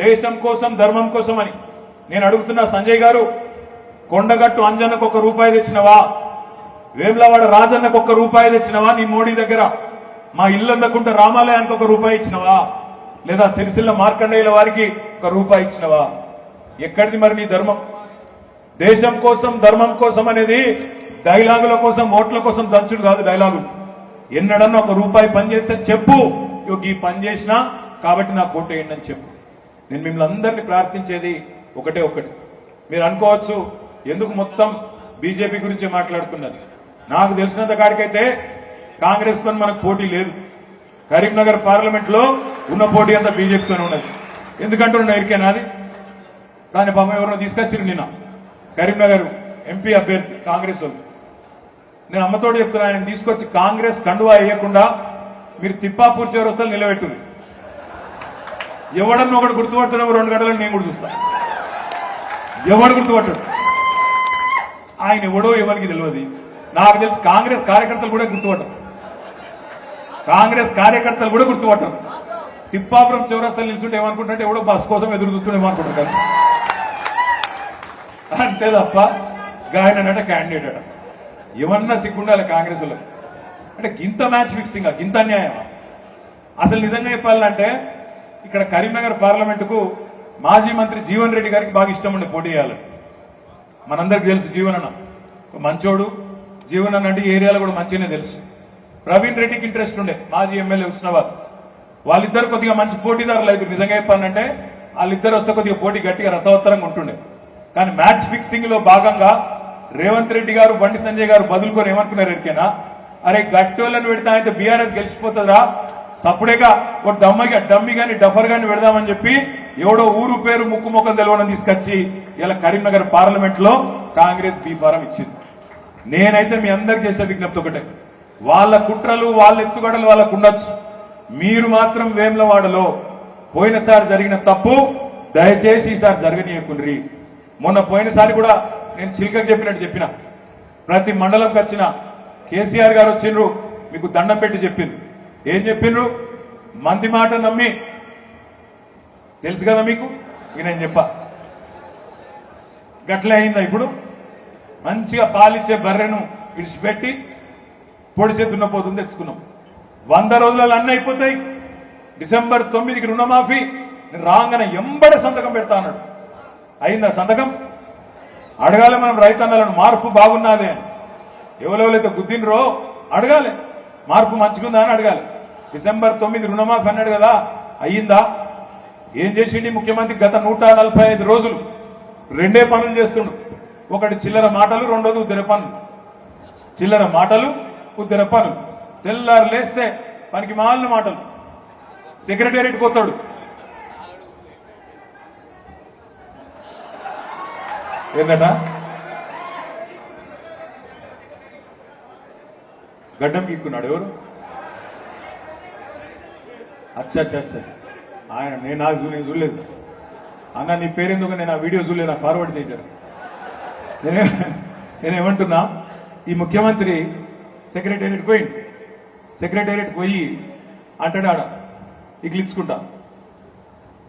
దేశం కోసం ధర్మం కోసం అని. నేను అడుగుతున్నా, సంజయ్ గారు, కొండగట్టు అంజన్నకు ₹1 తెచ్చినవా? వేములవాడ రాజన్నకు ₹1 తెచ్చినవా? నీ మోడీ దగ్గర మా ఇల్లు అందకుంటే రామాలయానికి ₹1 ఇచ్చినవా? లేదా సిరిసిల్ల మార్కండేయుల వారికి ₹1 ఇచ్చినవా? ఎక్కడిది మరి నీ ధర్మం? దేశం కోసం ధర్మం కోసం అనేది డైలాగుల కోసం, ఓట్ల కోసం దంచుడు కాదు. డైలాగులు ఎన్నడన్నా ₹1 పని చేస్తే చెప్పు, ఈ పని చేసినా కాబట్టి నాకు ఓటు వేయండి అని చెప్పు. నేను మిమ్మల్ని అందరినీ ప్రార్థించేది ఒకటే ఒకటి. మీరు అనుకోవచ్చు ఎందుకు మొత్తం బీజేపీ గురించి మాట్లాడుతున్నది. నాకు తెలిసినంత కాడికైతే కాంగ్రెస్ తో మనకు పోటీ లేదు. కరీంనగర్ పార్లమెంట్ లో ఉన్న పోటీ అంతా బీజేపీతోనే ఉన్నది. ఎందుకంటే ఉన్న ఎరికేనాది దాని పాపం ఎవరో తీసుకొచ్చారు నిన్న కరీంనగర్ ఎంపీ అభ్యర్థి కాంగ్రెస్ వాళ్ళు. నేను అమ్మతోడు చెప్తున్నా, ఆయన తీసుకొచ్చి కాంగ్రెస్ కండువా వేయకుండా మీరు తిప్పాపూర్ చివరస్తలు నిలబెట్టుంది. ఎవడన్నా ఒకటి గుర్తుపడుతున్నావు 2 గంటలను నేను కూడా చూస్తా. ఎవడు గుర్తుపట్టాడు? ఆయన ఎవడో ఎవరికి తెలియదు. నాకు తెలిసి కాంగ్రెస్ కార్యకర్తలు కూడా గుర్తుపట్టారు. కాంగ్రెస్ కార్యకర్తలు కూడా గుర్తుపట్టారు. తిప్పాపురం చౌరస్తాలు నిల్చుంటే ఏమనుకుంటుంటే ఎవడో బస్ కోసం ఎదురు చూస్తుండేమనుకుంటారు. అంతే తప్ప గాయనంటే క్యాండిడేట్ అట. ఏమన్నా సిగ్గుండాలి కాంగ్రెస్ లో అంటే గింత మ్యాచ్ ఫిక్సింగ్, గింత అన్యాయమా? అసలు నిజంగా చెప్పాలంటే ఇక్కడ కరీంనగర్ పార్లమెంటుకు మాజీ మంత్రి జీవన్ రెడ్డి గారికి బాగా ఇష్టం ఉండే పోటీ చేయాలని. మనందరికి తెలుసు జీవన్ అన్న మంచోడు. జీవన్ అన్న అంటే ఏరియాలో కూడా మంచిగానే తెలుసు. ప్రవీణ్ రెడ్డికి ఇంట్రెస్ట్ ఉండే, మాజీ ఎమ్మెల్యే హుస్నాబాద్. వాళ్ళిద్దరు కొద్దిగా మంచి పోటీదారులు అయితే నిజంగా చెప్పాలంటే వాళ్ళిద్దరు వస్తే కొద్దిగా పోటీ గట్టిగా రసవత్తరంగా ఉంటుండే. కానీ మ్యాచ్ ఫిక్సింగ్ లో భాగంగా రేవంత్ రెడ్డి గారు బండి సంజయ్ గారు బదులుకొని ఏమనుకున్నారు ఎరికేనా, అరే గట్టోళ్ళని పెడితే అయితే బీఆర్ఎస్ గెలిచిపోతుందా, సప్పుడేగా ఒక డమ్మి గాని డఫర్ గాని పెడదామని చెప్పి ఎవడో ఊరు పేరు ముక్కు ముఖం తెలవని తీసుకొచ్చి ఇలా కరీంనగర్ పార్లమెంట్ లో కాంగ్రెస్ బీఫారం ఇచ్చింది. నేనైతే మీ అందరికి చేసే విజ్ఞప్తి ఒకటే, వాళ్ళ కుట్రలు వాళ్ళ ఎత్తుగడలు వాళ్ళకు ఉండొచ్చు, మీరు మాత్రం వేములవాడలో పోయినసారి జరిగిన తప్పు దయచేసి ఈసారి జరగనీయకుండ్రి. మొన్న పోయినసారి కూడా నేను చిల్కకు చెప్పినట్టు చెప్పిన, ప్రతి మండలంకి వచ్చిన కేసీఆర్ గారు వచ్చిండ్రు, మీకు దండం పెట్టి చెప్పిండ్రు. ఏం చెప్పిండ్రు? మంది మాట నమ్మి, తెలుసు కదా మీకు, ఇక నేను చెప్పా గట్లే అయిందా? ఇప్పుడు మంచిగా పాలిచ్చే బర్రెను విడిచిపెట్టి పొడిచే దున్నపోతుంది తెచ్చుకున్నాం. 100 రోజులలో అన్నీ అయిపోతాయి. డిసెంబర్ 9కి రుణమాఫీ రాగానే ఎంబడ సంతకం పెడతా అన్నాడు. అయిందా సంతకం? అడగాలి మనం రైతన్నలను, మార్పు బాగున్నదే అని. ఎవరెవరైతే గుద్దినరో అడగాలి, మార్పు మంచిగుందా అని అడగాలి. డిసెంబర్ 9 రుణమాఫీ అన్నాడు కదా, అయ్యిందా? ఏం చేసిండి ముఖ్యమంత్రి? గత 145 రోజులు రెండే పనులు చేస్తుండు. ఒకటి చిల్లర మాటలు, రెండోది ఉద్దర పనులు. చిల్లర మాటలు, ఉద్దర పనులు. తెల్లారు లేస్తే పనికి మాలిన మాటలు. సెక్రటేరియట్కి పోతాడు, ఏందట గడ్డం గీక్కున్నాడు. ఎవరు? అచ్చా ఆయన. నేను చూడలేదు అన్న, నీ పేరెందుకు? నేను ఆ వీడియో చూడలేదు, నాకు ఫార్వర్డ్ చేశారు. నేనేమంటున్నా, ఈ ముఖ్యమంత్రి సెక్రటేరియట్ పోయింది. సెక్రటేరియట్ పోయి అంటాడు ఆడ ఇట్లిచ్చుకుంటా,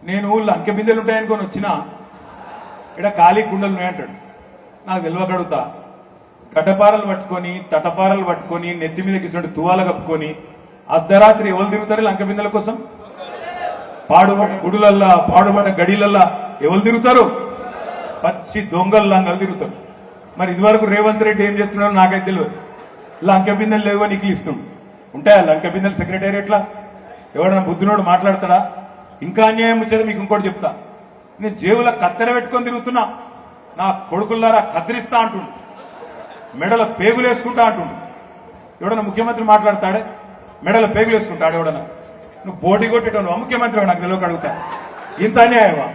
నేను ఊళ్ళో అంకె బిందెలు ఉంటాయనుకొని వచ్చినా ఇక్కడ ఖాళీ కుండలు ఉన్నాయంటాడు. నాకు తెలియకడుగుతా, గడ్డపారలు పట్టుకొని తటపారలు పట్టుకొని నెత్తి మీద కిసినట్టు తువాల కప్పుకొని అర్ధరాత్రి ఎవరు తిరుగుతారు లంక బిందెల కోసం? పాడుబడ్డ గుడులల్లా, పాడుబడ్డ గడిలల్లా ఎవరు తిరుగుతారు? పచ్చి దొంగలు లంగలు తిరుగుతారు. మరి ఇదివరకు రేవంత్ రెడ్డి ఏం చేస్తున్నారో నాకైతే తెలియదు. లంక బిందెలు లేవు అని ఇస్తుండు. ఉంటాయా లంక బిందెలు సెక్రటేరియట్లా? ఎవడన్నా బుద్ధినోడు మాట్లాడతాడా? ఇంకా అన్యాయం వచ్చేది మీకు ఇంకోటి చెప్తా. నేను జేబుల కత్తెర పెట్టుకొని తిరుగుతున్నా, నా కొడుకుల్లారా కత్తిరిస్తా అంటుండు, మెడల పేగులు వేసుకుంటా అంటుండు. ఎవడన్నా ముఖ్యమంత్రి మాట్లాడతాడే? మెడల పేగులు వేసుకుంటాడు ఎవడన్నా? నువ్వు పోటీ కొట్టేటోను ముఖ్యమంత్రి నాకు తెలియక అడుగుతా. ఇంత అన్యాయమా?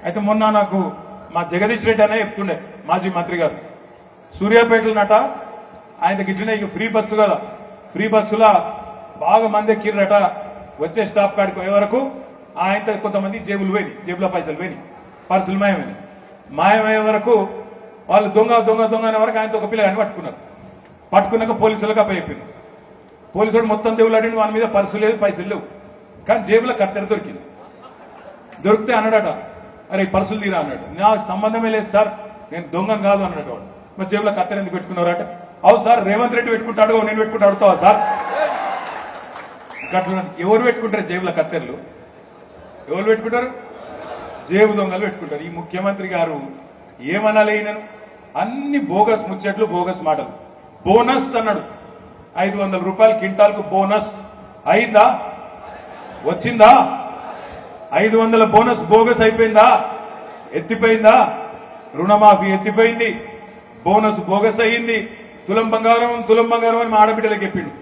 అయితే మొన్న నాకు మా జగదీష్ రెడ్డి అనే చెప్తుండే, మాజీ మంత్రి గారు, సూర్యాపేటలో నట ఆయన గిట్లనే ఇక ఫ్రీ బస్సు కదా, ఫ్రీ బస్సులా బాగా మంది ఎక్కిర్రట. వచ్చే స్టాప్ కాడికి పోయే వరకు ఆయనతో కొంతమంది జేబులు పోయి, జేబులో పైసలు పోయి, పర్సులు మాయమయ్యే వరకు వాళ్ళు దొంగ అనే వరకు ఆయనతో ఒక పిల్లగాని పట్టుకున్నారు. పట్టుకున్నాక పోలీసులకు అప్పచెప్పింది. పోలీసుడు మొత్తం దేవులాడింది, వాళ్ళ మీద పర్సు లేదు, పైసలు లేవు, కానీ జేబులో కత్తెర దొరికింది. దొరికితే అన్నాడట, అరే పర్సులు తీరా అన్నాడు. నాకు సంబంధమే లేదు సార్, నేను దొంగను కాదు అన్నాడు వాడు. మరి జేబులో కత్తెర ఎందుకు పెట్టుకున్నారట? అవు సార్ రేవంత్ రెడ్డి పెట్టుకుంటాడు, నేను పెట్టుకుంటా అడుగుతావా సార్? అట్లా ఎవరు పెట్టుకుంటారు జేబుల కత్తెరలు? ఎవరు పెట్టుకుంటారు? జేబు దొంగలు పెట్టుకుంటారు. ఈ ముఖ్యమంత్రి గారు ఏమనాలి? ఈయనను అన్ని బోగస్ ముచ్చట్లు, బోగస్ మాటలు. బోనస్ అన్నాడు, 500 రూపాయలు క్వింటాల్కు బోనస్. అయిందా? వచ్చిందా? 500 బోనస్ బోగస్ అయిపోయిందా? ఎత్తిపోయిందా? రుణమాఫీ ఎత్తిపోయింది, బోనస్ బోగస్ అయ్యింది. తులం బంగారం అని మా ఆడబిడ్డలకు చెప్పిండు.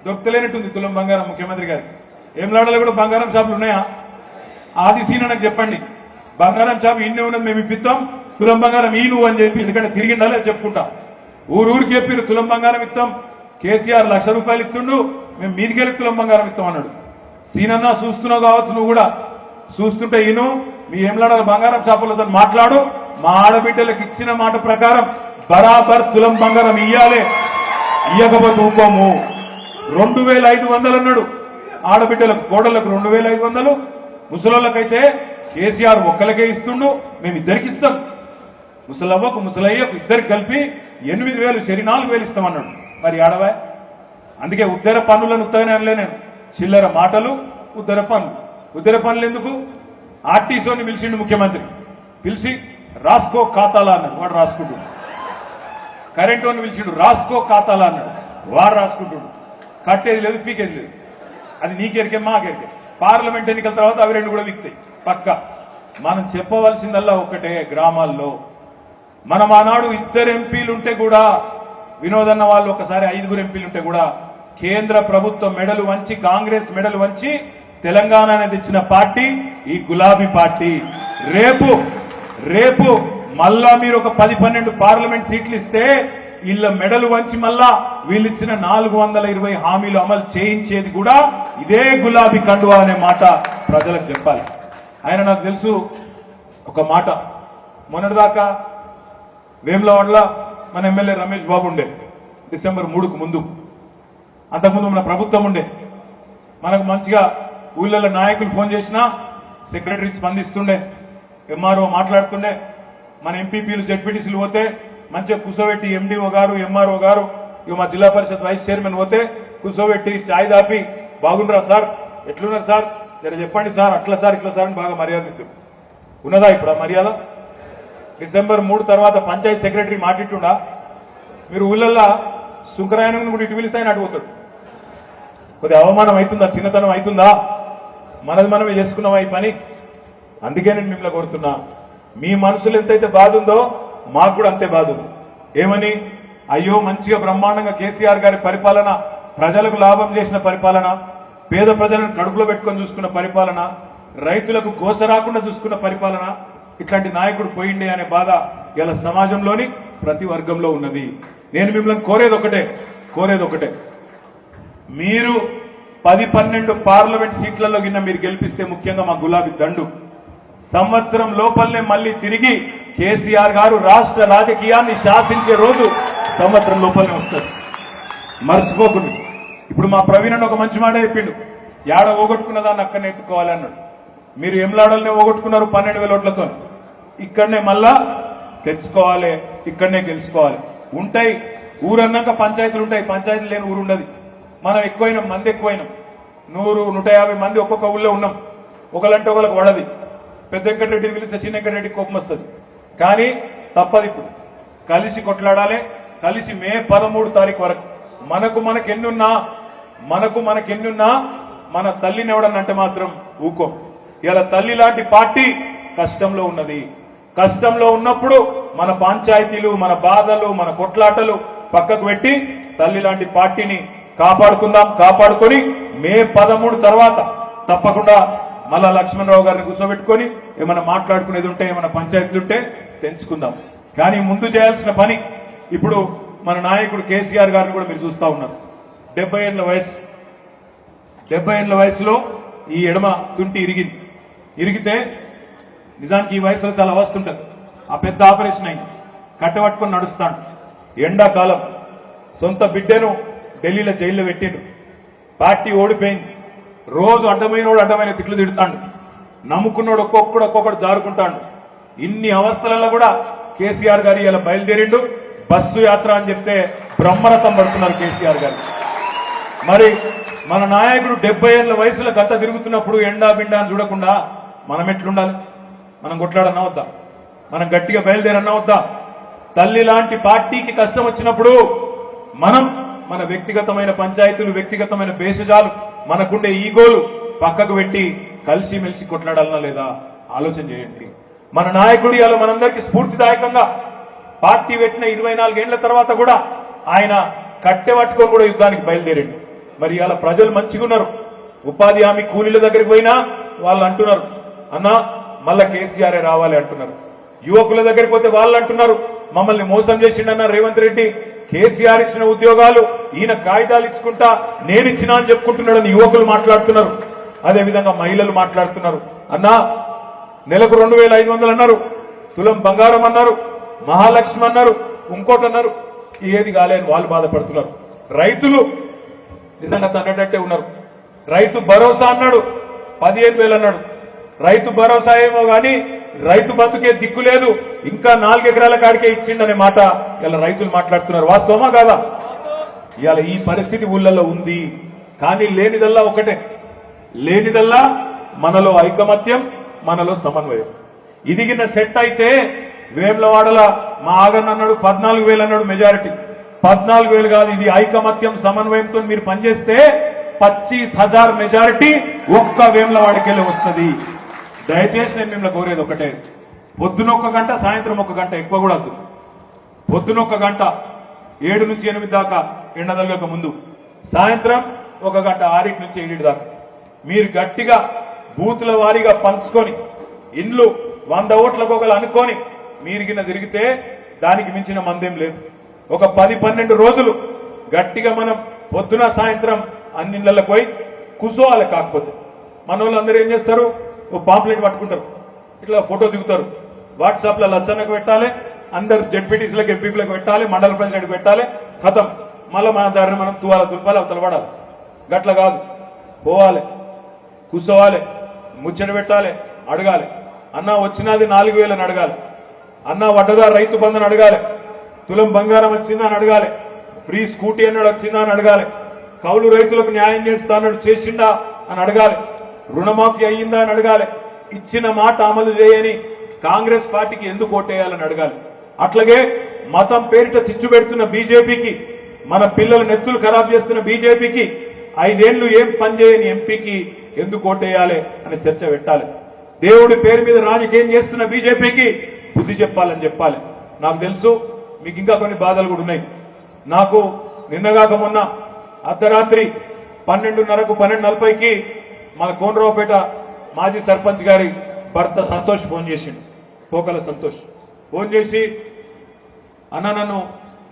దొరకలేనట్టుంది తులం బంగారం ముఖ్యమంత్రి గారికి. ఏం కూడా బంగారం షాపులు ఉన్నాయా? ఆది సీన్ నాకు చెప్పండి, బంగారం షాపు ఇన్నే ఉన్నది, మేము ఇప్పిస్తాం, తులం బంగారం ఈ నువ్వు అని చెప్పి, ఎందుకంటే తిరిగిండాలే చెప్పుకుంటా. ఊరికి చెప్పిరు తులం బంగారం ఇస్తాం. కేసీఆర్ 1,00,000 రూపాయలు ఇస్తుండు, మేము మీదికెళ్ళి తులం బంగారం ఇస్తాం అన్నాడు. సీనన్నా చూస్తున్నావు కావచ్చు, నువ్వు కూడా చూస్తుంటే ఈను మీ ఏం బంగారం షాపులతో మాట్లాడు, మా ఆడబిడ్డలకు ఇచ్చిన మాట ప్రకారం బరాబర్ తులం బంగారం ఇయ్యాలే, ఇయ్యకపోతే ఊకోము. 2,500 అన్నాడు ఆడబిడ్డలకు, కోడళ్లకు 2,500, ముసలోళ్ళకైతే కేసీఆర్ ఒక్కలకే ఇస్తుండు, మేము ఇద్దరికి ఇస్తాం. ముసలవ్వకు ముసలయ్యకు ఇద్దరికి కలిపి 8,000, సరి 4,000 ఇస్తామన్నాడు. మరి ఆడవా? అందుకే ఉద్దర పన్నులను ఉత్తగానే అనలే నేను, చిల్లర మాటలు, ఉద్దర పన్నులు. ఉద్దర పనులు ఎందుకు? ఆర్టీసీని పిలిచిండు ముఖ్యమంత్రి, పిలిచి రాసుకో ఖాతాలా అన్నాడు, వాడు రాసుకుంటున్నాడు. కరెంట్ వాడిని పిలిచిండు, రాసుకో ఖాతాలా అన్నాడు, వాడు రాసుకుంటున్నాడు. కట్టేది లేదు, పీకేది లేదు. అది నీకెరికే మాకెరికే. పార్లమెంట్ ఎన్నికల తర్వాత అవి రెండు కూడా విక్తాయి పక్క. మనం చెప్పవలసిందల్లా ఒకటే, గ్రామాల్లో మనం ఆనాడు 2 ఎంపీలు ఉంటే కూడా, వినోదన్న వాళ్ళు ఒకసారి 5 ఎంపీలు ఉంటే కూడా కేంద్ర ప్రభుత్వం మెడలు వంచి, కాంగ్రెస్ మెడలు వంచి తెలంగాణ అనేది ఇచ్చిన పార్టీ ఈ గులాబీ పార్టీ. రేపు మళ్ళా మీరు ఒక 10-12 పార్లమెంట్ సీట్లు ఇస్తే వీళ్ళ మెడలు వంచి మళ్ళా వీళ్ళిచ్చిన 420 హామీలు అమలు చేయించేది కూడా ఇదే గులాబీ కండువా అనే మాట ప్రజలకు చెప్పాలి. ఆయన నాకు తెలుసు ఒక మాట, మొన్నటిదాకా వేములవాడలో మన ఎమ్మెల్యే రమేష్ బాబు ఉండే, డిసెంబర్ 3కు ముందు. అంతకుముందు మన ప్రభుత్వం ఉండే. మనకు మంచిగా ఊళ్ళలో నాయకులు ఫోన్ చేసినా సెక్రటరీ స్పందిస్తుండే, ఎంఆర్ఓ మాట్లాడుతుండే, మన ఎంపీపీలు జడ్పీటీసీలు పోతే మంచిగా కూర్చోబెట్టి ఎండిఓ గారు, ఎంఆర్ఓ గారు, ఇక మా జిల్లా పరిషత్ వైస్ చైర్మన్ పోతే కూర్చోబెట్టి ఛాయ్ దాపి, బాగుండరా సార్, ఎట్లున్నారు సార్, జర చెప్పండి సార్, అట్లా సార్ ఇట్లా సార్ అని బాగా మర్యాద ఇస్తుంది. ఉన్నదా ఇప్పుడు ఆ మర్యాద? డిసెంబర్ 3 తర్వాత పంచాయతీ సెక్రటరీ మాటిట్టుండా? మీరు ఊళ్ళల్లో శుక్రయానం కూడా ఇటు పిలిస్తే ఆయన అడిగిపోతాడు. కొద్దిగా అవమానం అవుతుందా, చిన్నతనం అవుతుందా? మనది మనమే చేసుకున్నావా ఈ పని? అందుకే నేను మిమ్మల్ని కోరుతున్నా, మీ మనసులో ఎంతైతే బాధ ఉందో మాకు కూడా అంతే బాధ ఉంది. ఏమని? అయ్యో మంచిగా బ్రహ్మాండంగా కేసీఆర్ గారి పరిపాలన, ప్రజలకు లాభం చేసిన పరిపాలన, పేద ప్రజలను కడుపులో పెట్టుకొని చూసుకున్న పరిపాలన, రైతులకు గోస రాకుండా చూసుకున్న పరిపాలన, ఇట్లాంటి నాయకుడు పోయిండే అనే బాధ ఇలా సమాజంలోని ప్రతి వర్గంలో ఉన్నది. నేను మిమ్మల్ని కోరేది ఒకటే, మీరు 10-12 పార్లమెంట్ సీట్లలో కింద మీరు గెలిపిస్తే, ముఖ్యంగా మా గులాబీ దండు, సంవత్సరం లోపలనే మళ్ళీ తిరిగి కేసీఆర్ గారు రాష్ట్ర రాజకీయాన్ని శాసించే రోజు సంవత్సరం లోపలనే వస్తుంది. మర్చిపోకుండా. ఇప్పుడు మా ప్రవీణ్ ఒక మంచి మాట చెప్పిండు, ఏడ ఓగొట్టుకున్న దాన్ని అక్కడనే ఎత్తుకోవాలి అన్నాడు. మీరు ఎంలాడలనే ఓగొట్టుకున్నారు 12,000 ఓట్లతో, ఇక్కడనే మళ్ళా తెచ్చుకోవాలి, ఇక్కడనే గెలుచుకోవాలి. ఉంటాయి ఊరన్నాక పంచాయతీలు ఉంటాయి, పంచాయతీలు లేని ఊరు ఉండదు. మనం ఎక్కువైనాం, మంది ఎక్కువైనాం, 100-150 మంది ఒక్కొక్క ఊళ్ళో ఉన్నాం. ఒకలంటే ఒకరికి వడది. పెద్ద వెంకటరెడ్డిని పిలిస్తే చిన్న వెంకటరెడ్డికి కోపం వస్తుంది. కానీ తప్పదు, ఇప్పుడు కలిసి కొట్లాడాలి. కలిసి మే 13 తారీఖు వరకు మనకెన్నున్నా మన తల్లిని ఎవడన్నంటే మాత్రం ఊకో. ఇలా తల్లి లాంటి పార్టీ కష్టంలో ఉన్నది. కష్టంలో ఉన్నప్పుడు మన పంచాయతీలు, మన బాధలు, మన కొట్లాటలు పక్కకు పెట్టి తల్లి లాంటి పార్టీని కాపాడుకొని మే 13 తర్వాత తప్పకుండా మళ్ళా లక్ష్మణరావు గారిని కూర్చోబెట్టుకొని ఏమైనా మాట్లాడుకునేది ఉంటే, ఏమైనా పంచాయతీలు ఉంటే తెంచుకుందాం. కానీ ముందు చేయాల్సిన పని, ఇప్పుడు మన నాయకుడు కేసీఆర్ గారిని కూడా మీరు చూస్తా ఉన్నారు. 70 ఏళ్ల వయసు. 70 ఏళ్ల వయసులో ఈ ఎడమ తుంటి ఇరిగితే నిజానికి ఈ వయసులో చాలా అవస్థ ఉంటుంది. ఆ పెద్ద ఆపరేషన్ అయింది, కట్టబట్టుకొని నడుస్తాడు. ఎండాకాలం సొంత బిడ్డను ఢిల్లీలో జైల్లో పెట్టిండు. పార్టీ ఓడిపోయింది. రోజు అడ్డమైన తిట్లు తిడతాడు. నమ్ముకున్నాడు ఒక్కొక్కడు జారుకుంటాడు. ఇన్ని అవస్థలలో కూడా కేసీఆర్ గారు ఇలా బయలుదేరిండు. బస్సు యాత్ర అని చెప్తే బ్రహ్మరథం పడుతున్నారు కేసీఆర్ గారు. మరి మన నాయకుడు 70 ఏళ్ల వయసులో గంట తిరుగుతున్నప్పుడు ఎండా బిండా అని చూడకుండా మనం ఎట్లుండాలి? మనం కొట్లాడన్నా వద్దా? మనం గట్టిగా బయలుదేరన్నా వద్దా? తల్లి లాంటి పార్టీకి కష్టం వచ్చినప్పుడు మనం మన వ్యక్తిగతమైన పంచాయతీలు, వ్యక్తిగతమైన భేషజాలు, మనకుండే ఈగోలు పక్కకు పెట్టి కలిసిమెలిసి కొట్లాడాలన్నా లేదా ఆలోచన చేయండి. మన నాయకుడు ఇవాళ మనందరికీ స్ఫూర్తిదాయకంగా పార్టీ పెట్టిన 24 ఏళ్ల తర్వాత కూడా ఆయన కట్టె పట్టుకొని కూడా యుద్ధానికి బయలుదేరండి. మరి ఇవాళ ప్రజలు మంచిగా ఉన్నారు. ఉపాధి హామీ కూలీల దగ్గరికి పోయినా వాళ్ళు అంటున్నారు, అన్నా మళ్ళా కేసీఆర్ రావాలి అంటున్నారు. యువకుల దగ్గరికి పోతే వాళ్ళు అంటున్నారు, మమ్మల్ని మోసం చేసిండన్న రేవంత్ రెడ్డి, కేసీఆర్ ఇచ్చిన ఉద్యోగాలు ఈయన కాగితాలు ఇచ్చుకుంటా నేను ఇచ్చినా అని చెప్పుకుంటున్నాడని యువకులు మాట్లాడుతున్నారు. అదేవిధంగా మహిళలు మాట్లాడుతున్నారు, అన్నా నెలకు 2,500 అన్నారు, తులం బంగారం అన్నారు, మహాలక్ష్మి అన్నారు, ఇంకోటి అన్నారు. ఏది కాలేని వాళ్ళు బాధపడుతున్నారు. రైతులు నిజంగా తగ్గట్టే ఉన్నారు. రైతు భరోసా అన్నాడు, 15,000 అన్నాడు. రైతు భరోసా ఏమో కానీ రైతు బతుకే దిక్కు లేదు, ఇంకా 4 ఎకరాల కాడికే ఇచ్చిండనే మాట ఇలా రైతులు మాట్లాడుతున్నారు. వాస్తవమా కాదా? ఇవాళ ఈ పరిస్థితి ఊళ్ళల్లో ఉంది. కానీ లేనిదల్లా ఒకటే, లేనిదల్లా మనలో ఐకమత్యం, మనలో సమన్వయం. ఇదిగిన సెట్ అయితే వేములవాడల మా ఆగన్ అన్నాడు 14,000 అన్నాడు మెజారిటీ. 14,000 కాదు, ఇది ఐకమత్యం సమన్వయంతో మీరు పనిచేస్తే 25,000 మెజారిటీ ఒక్క వేములవాడకెళ్ళి వస్తుంది. దయచేసి నేను మిమ్మల్ని కోరేది ఒకటే, పొద్దున 1 గంట సాయంత్రం 1 గంట, ఎక్కువ కూడా వద్దు. పొద్దున 1 గంట 7 నుంచి 8 దాకా ఎండదలగక ముందు, సాయంత్రం 1 గంట 6 నుంచి 7 దాకా మీరు గట్టిగా బూతుల వారీగా పంచుకొని ఇండ్లు 100 ఓట్లకు ఒకరు అనుకొని మీరు కింద తిరిగితే దానికి మించిన మందేం లేదు. ఒక 10-12 రోజులు గట్టిగా మనం పొద్దున సాయంత్రం అన్ని ఇళ్లకు పోయి కూర్చోవాలి. కాకపోతే మన వాళ్ళందరూ ఏం చేస్తారు, ఓ పాంప్లెట్ పట్టుకుంటారు, ఇట్లా ఫోటో దిగుతారు, వాట్సాప్లో లచ్చన్నకు పెట్టాలి, అందరు జెడ్పీటీసీలకు ఎంపీలకు పెట్టాలి, మండల ప్రెసిడెంట్కి పెట్టాలి, ఖతం. మళ్ళీ మన దారిని మనం తులపాలి, అవతల పడాలి. గట్ల కాదు, పోవాలి, కూర్చోవాలి, ముచ్చట పెట్టాలి, అడగాలి. అన్న వచ్చినది 4,000 అని అడగాలి, అన్న వడ్డదా రైతు బంధుని అడగాలి, తులం బంగారం వచ్చిందా అని అడగాలి, ఫ్రీ స్కూటీ అన్నాడు వచ్చిందా అని అడగాలి, కౌలు రైతులకు న్యాయం చేస్తా అన్నాడు చేసిండా అని అడగాలి, రుణమాఫీ అయ్యిందా అని అడగాలి, ఇచ్చిన మాట అమలు చేయని కాంగ్రెస్ పార్టీకి ఎందుకు ఓటేయాలని అడగాలి. అట్లాగే మతం పేరిట చిచ్చు పెడుతున్న బీజేపీకి, మన పిల్లల నెత్తులు ఖరాబ్ చేస్తున్న బీజేపీకి, 5 ఏళ్లు ఏం పని చేయని ఎంపీకి ఎందుకు ఓటేయాలి అని చర్చ పెట్టాలి. దేవుడి పేరు మీద రాజకీయం చేస్తున్న బీజేపీకి బుద్ధి చెప్పాలని చెప్పాలి. నాకు తెలుసు మీకు ఇంకా కొన్ని బాధలు కూడా ఉన్నాయి. నాకు నిన్నగాక మొన్న అర్ధరాత్రి 12:30కు 12:40కి మన కోనరావుపేట మాజీ సర్పంచ్ గారి భర్త సంతోష్ ఫోన్ చేసిండు, పోకల సంతోష్ ఫోన్ చేసి, అన్న నన్ను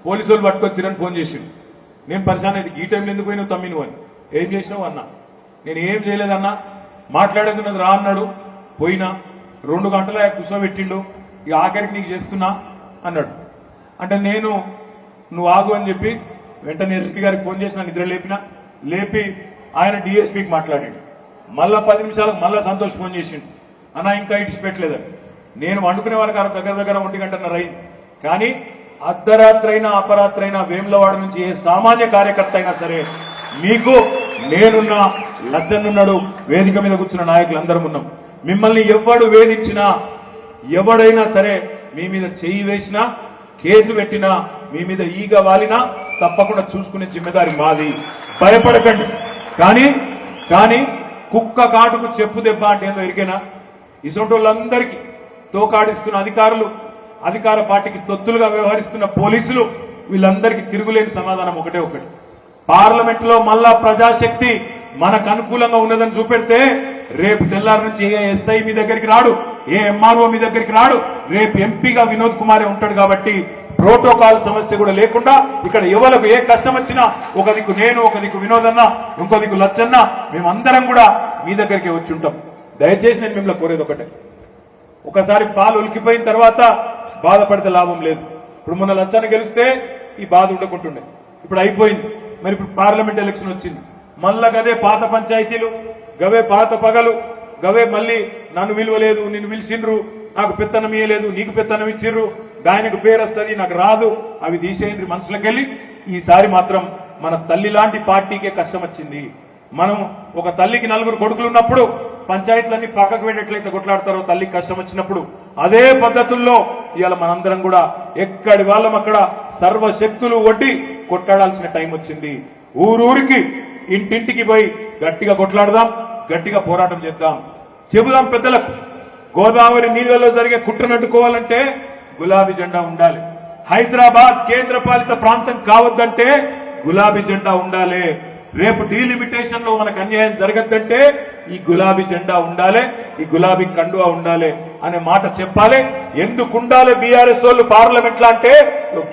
పోలీసు వాళ్ళు పట్టుకొచ్చిరని ఫోన్ చేసిండు. నేను పరిశాన్ అయితే, ఈ టైంలో ఎందుకు పోయినావు తమ్మి నువ్వు అని. ఏం చేసినావు అన్నా, నేను ఏం చేయలేదన్నా, మాట్లాడేది ఉన్నది రా అన్నాడు, పోయినా 2 గంటల కూర్చోబెట్టిండు, ఇక ఆఖరికి నీకు చేస్తున్నా అన్నాడు. అంటే నేను నువ్వు ఆగు అని చెప్పి వెంటనే ఎస్పీ గారికి ఫోన్ చేసిన, నిద్ర లేపి ఆయన డిఎస్పీకి మాట్లాడాడు. మళ్ళా 10 నిమిషాలకు మళ్ళా సంతోష్ ఫోన్ చేసిండు, అన్న ఇంకా ఇటు పెట్టలేదని. నేను వండుకునే వాళ్ళకి దగ్గర 1 గంటన్నర అయింది. కానీ అర్ధరాత్రైనా అపరాత్రైనా వేములవాడ నుంచి ఏ సామాన్య కార్యకర్త అయినా సరే, మీకు నేనున్నా, లచ్చన్నున్నాడు, వేదిక మీద కూర్చున్న నాయకులందరం ఉన్నాం. మిమ్మల్ని ఎవడు వేధించినా, ఎవడైనా సరే మీ మీద చెయ్యి వేసినా, కేసు పెట్టినా, మీ మీద ఈగ వాలినా తప్పకుండా చూసుకునే జిమ్మెదారి మాది, భయపడకండి. కానీ కుక్క కాటుకు చెప్పు దెబ్బ అంటే ఏందో ఎరికేనా? ఇసొంటి వాళ్ళందరికీ తోకాడిస్తున్న అధికారులు, అధికార పార్టీకి తొత్తులుగా వ్యవహరిస్తున్న పోలీసులు, వీళ్ళందరికీ తిరుగులేని సమాధానం ఒకటే ఒకటి. పార్లమెంట్ లో మళ్ళా ప్రజాశక్తి మనకు అనుకూలంగా ఉన్నదని చూపెడితే రేపు తెల్లారి నుంచి ఏ ఎస్ఐ మీ దగ్గరికి రాడు, ఏ ఎంఆర్ఓ మీ దగ్గరికి రాడు, రేపు ఎంపీగా వినోద్ కుమారే ఉంటాడు. కాబట్టి ప్రోటోకాల్ సమస్య కూడా లేకుండా ఇక్కడ ఎవరికి ఏ కష్టం వచ్చినా ఒక దిక్కు నేను, ఒక దిక్కు వినోదన్న, ఇంకో దిక్కు లచ్చన్న, మేమందరం కూడా మీ దగ్గరికి వచ్చి ఉంటాం. దయచేసి నేను మిమ్మల్ని కోరేది ఒకటే, ఒకసారి పాలు ఉలికిపోయిన తర్వాత బాధపడితే లాభం లేదు. ఇప్పుడు మొన్న లచ్చన్న గెలిస్తే ఈ బాధ ఉండకుంటుండే, ఇప్పుడు అయిపోయింది. మరి ఇప్పుడు పార్లమెంట్ ఎలక్షన్ వచ్చింది, మళ్ళా గదే పాత పంచాయతీలు, గవే పాత పగలు, గవే మళ్ళీ నన్ను విలువలేదు, నిన్ను పిలిచిండ్రు, నాకు పెత్తనం ఇయ్యలేదు, నీకు పెత్తనం ఇచ్చిర్రు, ఆయనకు పేరు వస్తుంది నాకు రాదు, అవి తీసేయండి మనసులకెళ్ళి. ఈసారి మాత్రం మన తల్లి లాంటి పార్టీకే కష్టం వచ్చింది. మనం ఒక తల్లికి 4 కొడుకులు ఉన్నప్పుడు పంచాయతీలన్నీ పక్కకు పెట్టేట్లయితే కొట్లాడతారో, తల్లికి కష్టం వచ్చినప్పుడు అదే పద్ధతుల్లో ఇవాళ మనందరం కూడా ఎక్కడి వాళ్ళం అక్కడ సర్వశక్తులు ఒడ్డి కొట్లాడాల్సిన టైం వచ్చింది. ఊరూరికి ఇంటింటికి పోయి గట్టిగా కొట్లాడదాం, గట్టిగా పోరాటం చేద్దాం, చెబుదాం పెద్దలకు. గోదావరి నీళ్లలో జరిగే కుట్రను అడ్డుకోవాలంటే గులాబీ జెండా ఉండాలి. హైదరాబాద్ కేంద్రపాలిత ప్రాంతం కావద్దంటే గులాబీ జెండా ఉండాలి. రేపు డీలిమిటేషన్ లో మనకు అన్యాయం జరగద్దంటే ఈ గులాబీ జెండా ఉండాలి, ఈ గులాబీ కండువా ఉండాలి అనే మాట చెప్పాలి. ఎందుకు ఉండాలి బీఆర్ఎస్ వాళ్ళు పార్లమెంట్ లా అంటే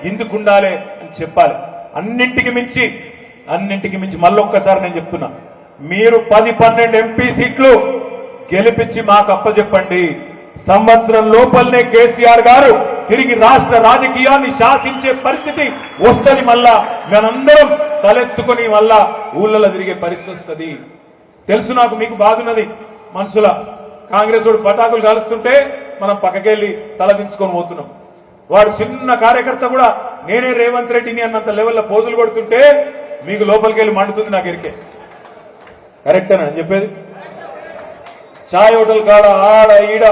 గిందుకు ఉండాలి అని చెప్పాలి. అన్నింటికి మించి మళ్ళొక్కసారి నేను చెప్తున్నా, మీరు 10-12 ఎంపీ సీట్లు గెలిపించి మాకు అప్పచెప్పండి. సంవత్సరం లోపలనే కేసీఆర్ గారు తిరిగి రాష్ట్ర రాజకీయాన్ని శాసించే పరిస్థితి వస్తుంది. మళ్ళా మనందరం తలెత్తుకొని మళ్ళా ఊళ్ళలో తిరిగే పరిస్థితి వస్తుంది. తెలుసు నాకు, మీకు బాధున్నది మనసులా. కాంగ్రెస్ వాడు పటాకులు కాలుస్తుంటే మనం పక్కకెళ్ళి తలదించుకొని పోతున్నాం. వాడు చిన్న కార్యకర్త కూడా నేనే రేవంత్ రెడ్డిని అన్నంత లెవెల్లో పోజులు కొడుతుంటే మీకు లోపలికి వెళ్ళి మండుతుంది. నాకు ఎరికే, కరెక్టేనా అని చెప్పేది? ఛాయ్ హోటల్ కాడ ఆడ ఈడ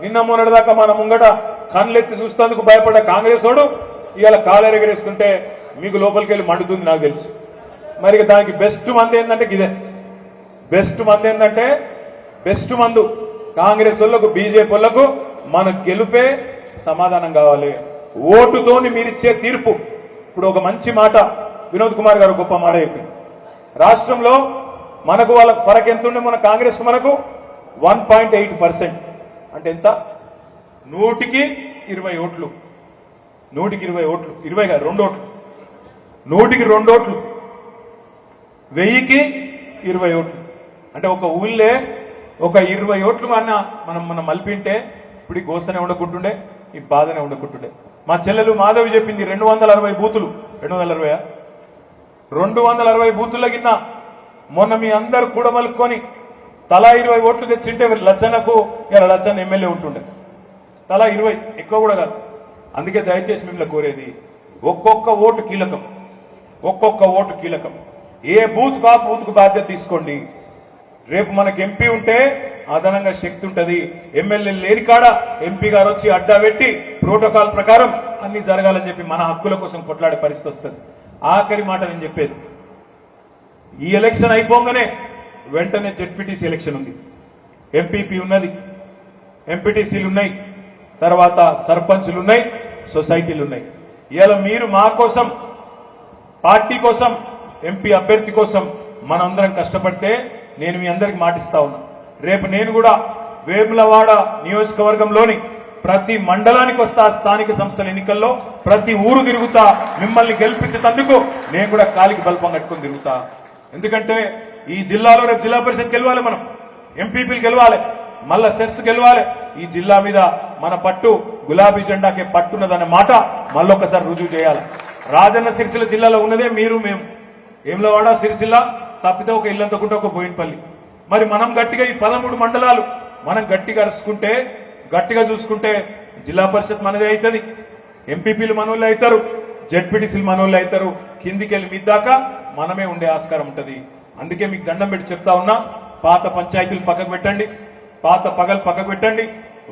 నిన్న మొన్నటిదాకా మన ముంగట కళ్ళెత్తి చూస్తేందుకు భయపడ్డ కాంగ్రెస్ వాడు ఇవాళ కాలెరగరేస్తుంటే మీకు లోపలికి వెళ్ళి మండుతుంది నాకు తెలుసు. మరి దానికి బెస్ట్ మందు ఏంటంటే ఇదే బెస్ట్ మందు. కాంగ్రెస్ వాళ్ళకు బీజేపీ వాళ్ళకు మన గెలుపే సమాధానం కావాలి. ఓటుతోని మీరిచ్చే తీర్పు. ఇప్పుడు ఒక మంచి మాట వినోద్ కుమార్ గారు గొప్ప మాట చెప్పింది. రాష్ట్రంలో మనకు వాళ్ళ ఫరక్ ఎంత ఉండే, మన కాంగ్రెస్ కు మనకు 1.8%. అంటే ఎంత? 100కి 20 ఓట్లు. 100కి 20 ఓట్లు, 20 కాదు 2 ఓట్లు. 100కి 2 ఓట్లు, 1000కి 20 ఓట్లు. అంటే ఒక ఊళ్ళే ఒక 20 ఓట్లు మనం మలిపింటే ఇప్పుడు ఈ గోసనే ఉండకుంటుండే, ఈ బాధనే ఉండకుంటుండే. మా చెల్లెలు మాధవి చెప్పింది 260 బూతులు. 260 బూతుల కింద మొన్న మీ అందరు కూడబలుకొని తలా 20 ఓట్లు తెచ్చింటే లచ్చన్నకు ఇలా లచ్చన్న ఎమ్మెల్యే ఉంటుండే. తలా 20, ఎక్కువ కూడా కాదు. అందుకే దయచేసి మిమ్మల్ని కోరేది, ఒక్కొక్క ఓటు కీలకం, ఒక్కొక్క ఓటు కీలకం. ఏ బూత్ ఆ బూత్కు బాధ్యత తీసుకోండి. రేపు మనకు ఎంపీ ఉంటే అదనంగా శక్తి ఉంటుంది. ఎమ్మెల్యే లేని కాడ ఎంపీ గారు వచ్చి అడ్డా పెట్టి ప్రోటోకాల్ ప్రకారం అన్ని జరగాలని చెప్పి మన హక్కుల కోసం కొట్లాడే పరిస్థితి వస్తుంది. ఆఖరి మాట నేను చెప్పేది, ఈ ఎలక్షన్ అయిపోగానే వెంటనే జెడ్పీటీసీ ఎలక్షన్ ఉంది, ఎంపీపీ ఉన్నది, ఎంపీటీసీలు ఉన్నాయి, తర్వాత సర్పంచులు ఉన్నాయి, సొసైటీలు ఉన్నాయి. ఇవాళ మీరు మా కోసం, పార్టీ కోసం, ఎంపీ అభ్యర్థి కోసం మనందరం కష్టపడితే నేను మీ అందరికి మాటిస్తా ఉన్నా, రేపు నేను కూడా వేములవాడ నియోజకవర్గంలోని ప్రతి మండలానికి వస్తా, స్థానిక సంస్థల ఎన్నికల్లో ప్రతి ఊరు తిరుగుతా, మిమ్మల్ని గెలిపించేందుకు నేను కూడా కాలికి బల్పం కట్టుకుని తిరుగుతా. ఎందుకంటే ఈ జిల్లాలో రేపు జిల్లా పరిషత్ గెలవాలి, మనం ఎంపీపీలు గెలవాలి, మళ్ళా సెస్ గెలవాలి. ఈ జిల్లా మీద మన పట్టు గులాబీ జెండాకే పట్టున్నదన్న మాట మళ్ళొక్కసారి రుజువు చేయాలి. రాజన్న సిరిసిల్ల జిల్లాలో ఉన్నదే మీరు, మేము. వేములవాడ, సిరిసిల్ల తప్పితే ఒక ఇల్లంతకుంటే ఒక బోయినపల్లి. మరి మనం గట్టిగా ఈ 13 మండలాలు మనం గట్టిగా అరుచుకుంటే, గట్టిగా చూసుకుంటే జిల్లా పరిషత్ మనదే అవుతుంది, ఎంపీపీలు మనోళ్ళు అవుతారు, జెడ్పీటీసీలు మనోళ్ళు అవుతారు, కిందికెళ్ళి మీ దాకా మనమే ఉండే ఆస్కారం ఉంటుంది. అందుకే మీకు దండం పెట్టి చెప్తా ఉన్నా, పాత పంచాయతీలు పక్కకు పెట్టండి, పాత పగలు పక్కకు పెట్టండి,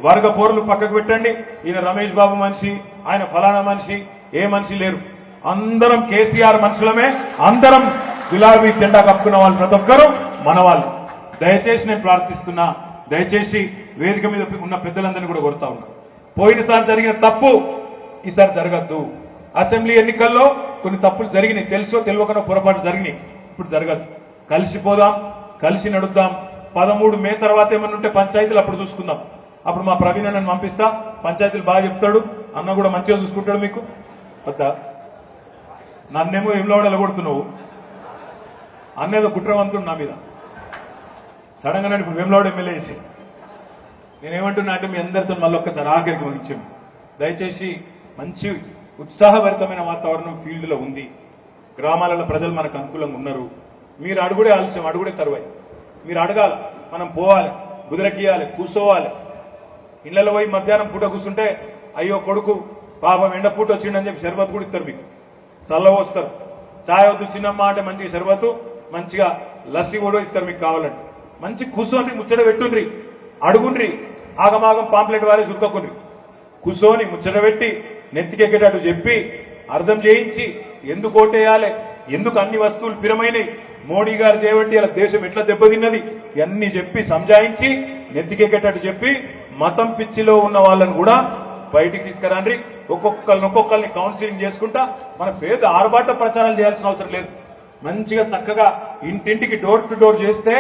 వర్గ పోరులు పక్కకు పెట్టండి. ఈయన రమేష్ బాబు మనిషి, ఆయన ఫలానా మనిషి, ఏ మనిషి లేరు. అందరం కేసీఆర్ మనుషులమే, అందరం గులాబీ జెండా కప్పుకున్న వాళ్ళు ప్రతి ఒక్కరూ మన వాళ్ళు. దయచేసి నేను ప్రార్థిస్తున్నా, దయచేసి వేదిక మీద ఉన్న పెద్దలందరినీ కూడా కొడతా ఉన్నా, పోయినసారి జరిగిన తప్పు ఈసారి జరగద్దు. అసెంబ్లీ ఎన్నికల్లో కొన్ని తప్పులు జరిగినాయి, తెలుసో తెలియకనో పొరపాటు జరిగినాయి, ఇప్పుడు జరగద్దు. కలిసిపోదాం, కలిసి నడుద్దాం. 13 మే తర్వాత ఏమన్నా ఉంటే పంచాయతీలు అప్పుడు చూసుకుందాం. అప్పుడు మా ప్రవీణ్ నన్ను పంపిస్తా, పంచాయతీలు బాగా చెప్తాడు, అన్న కూడా మంచిగా చూసుకుంటాడు. మీకు వద్దా? నన్నేమో వేములవాడలో కొడుతున్నావు, అన్నేదో కుట్రవంతుడు నా మీద. సడన్ గా ఇప్పుడు వేములవాడ ఎమ్మెల్యే చేసి నేనేమంటున్నా అంటే, మీ అందరితో మళ్ళొక్కసారి ఆఖరికి ముగించాము. దయచేసి మంచి ఉత్సాహభరితమైన వాతావరణం ఫీల్డ్లో ఉంది. గ్రామాలలో ప్రజలు మనకు అనుకూలంగా ఉన్నారు. మీరు అడుగుడే ఆలస్యం, అడుగుడే తరువాయి. మీరు అడగాలి, మనం పోవాలి, బుదిరకియాలి, కూర్చోవాలి. ఇళ్లలో పోయి మధ్యాహ్నం పూట కూర్చుంటే అయ్యో కొడుకు పాపం ఎండ పూట వచ్చిండని చెప్పి షర్బత్ కూడా ఇస్తారు, మీకు చల్ల వస్తారు. ఛాయ్ వద్దు చిన్నమ్మ అంటే మంచిగా షర్బతు, మంచిగా లస్సీ కూడా ఇస్తారు మీకు కావాలంటే. మంచి కూర్చోని ముచ్చట పెట్టుండ్రి, అడుగుండ్రి, ఆగమాగం పాంప్లెట్ వారే చురుక్కుండ్రి. కూర్చొని ముచ్చట పెట్టి నెత్తికెక్కేటట్టు చెప్పి అర్థం చేయించి, ఎందుకు ఓటేయాలి, ఎందుకు అన్ని వస్తువులు పిరమైనవి, మోడీ గారు చేయబట్టి ఇలా దేశం ఎట్లా దెబ్బతిన్నది, ఇవన్నీ చెప్పి సంజాయించి నెత్తికెక్కేటట్టు చెప్పి మతం పిచ్చిలో ఉన్న వాళ్ళని కూడా బయటికి తీసుకురండి. ఒక్కొక్కరిని కౌన్సిలింగ్ చేసుకుంటా మన పేద ఆర్భాట ప్రచారాలు చేయాల్సిన అవసరం లేదు. మంచిగా చక్కగా ఇంటింటికి డోర్ టు డోర్ చేస్తే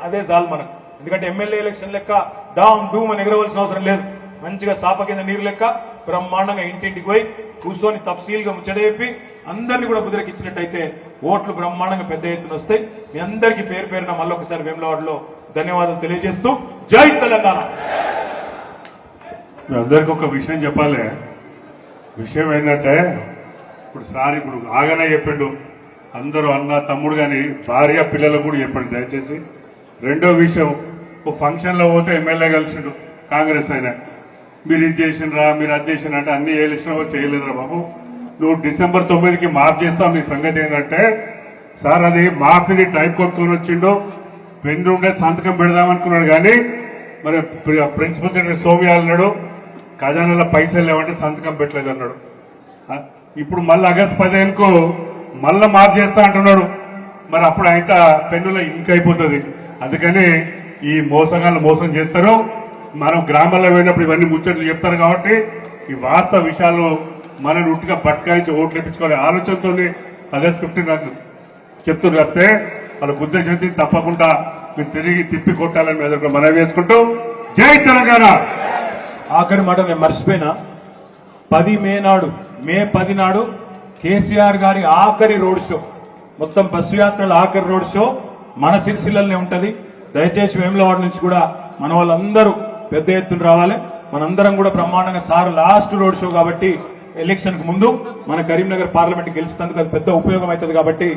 అదే చాలు మనకు. ఎందుకంటే ఎమ్మెల్యే ఎలక్షన్ లెక్క డామ్ డూమ్ అని ఎగరవలసిన అవసరం లేదు. మంచిగా సాప కింద నీరు లెక్క బ్రహ్మాండంగా ఇంటింటికి పోయి కూర్చొని తఫ్సీల్గా ముచ్చట చెప్పి అందరినీ కూడా బుదిరకిచ్చినట్టయితే ఓట్లు బ్రహ్మాండంగా పెద్ద ఎత్తున వస్తాయి. మీ అందరికీ పేరు పేరున మళ్ళొకసారి వేములవాడలో ధన్యవాదాలు తెలియజేస్తూ జై తెలంగాణ. మీ అందరికీ ఒక విషయం చెప్పాలి. విషయం ఏంటంటే, ఇప్పుడు ఆగానే చెప్పిండు, అందరూ అన్న తమ్ముడు కానీ భార్య పిల్లలకు కూడా చెప్పండి దయచేసి. రెండో విషయం, ఒక ఫంక్షన్లో పోతే ఎమ్మెల్యే కలిసిండు కాంగ్రెస్ ఆయన, మీరు ఇది చేసినరా, మీరు అది చేసిన అంటే అన్ని చేసినావో చేయలేదురా బాబు, నువ్వు December 9కి మాఫ్ చేస్తావు. నీ సంగతి ఏంటంటే, సార్ అది మాఫీని టైప్ కొట్టుకొని వచ్చిండు, పెన్ను ఉండే సంతకం పెడదామనుకున్నాడు కానీ మరి ప్రిన్సిపల్ సెక్రటరీ సోమ్యా అన్నాడు ఖజానాలో పైసలు లేవంటే సంతకం పెట్టలేదు అన్నాడు. ఇప్పుడు మళ్ళీ August 15కు మళ్ళా మాఫ్ చేస్తా అంటున్నాడు. మరి అప్పుడు ఆయన పెన్నులో ఇంక్ అయిపోతుంది. అందుకని ఈ మోసగాళ్ళు మోసం చేస్తారు. మనం గ్రామాల్లో పోయినప్పుడు ఇవన్నీ ముచ్చట్లు చెప్తారు కాబట్టి ఈ వాస్తవ విషయాలు మనం ఉట్టిగా పట్టుకాయించి ఓట్లు ఇప్పించుకోవాలి ఆలోచనతో అదే స్క్రిప్ట్ నాకు చెప్తున్నారు తప్పితే వాళ్ళ బుద్ధ జయంతి తప్పకుండా మీరు తిరిగి తిప్పి కొట్టాలని మీద మనవి వేసుకుంటూ జై తెలంగాణ. ఆఖరి మాట నేను మర్చిపోయినా 10 మే నాడు మే 10 నాడు కేసీఆర్ గారి ఆఖరి రోడ్ షో, మొత్తం బస్సు యాత్రల ఆఖరి రోడ్ షో మన సిరిసిల్లలోనే ఉంటది. దయచేసి వేములవాడ నుంచి కూడా మన వాళ్ళందరూ పెద్ద ఎత్తున రావాలి. మనందరం కూడా బ్రహ్మాండంగా సార్ లాస్ట్ రోడ్ షో కాబట్టి ఎలక్షన్ కు ముందు మన కరీంనగర్ పార్లమెంట్ గెలిచినందుకు అది పెద్ద ఉపయోగం అవుతుంది కాబట్టి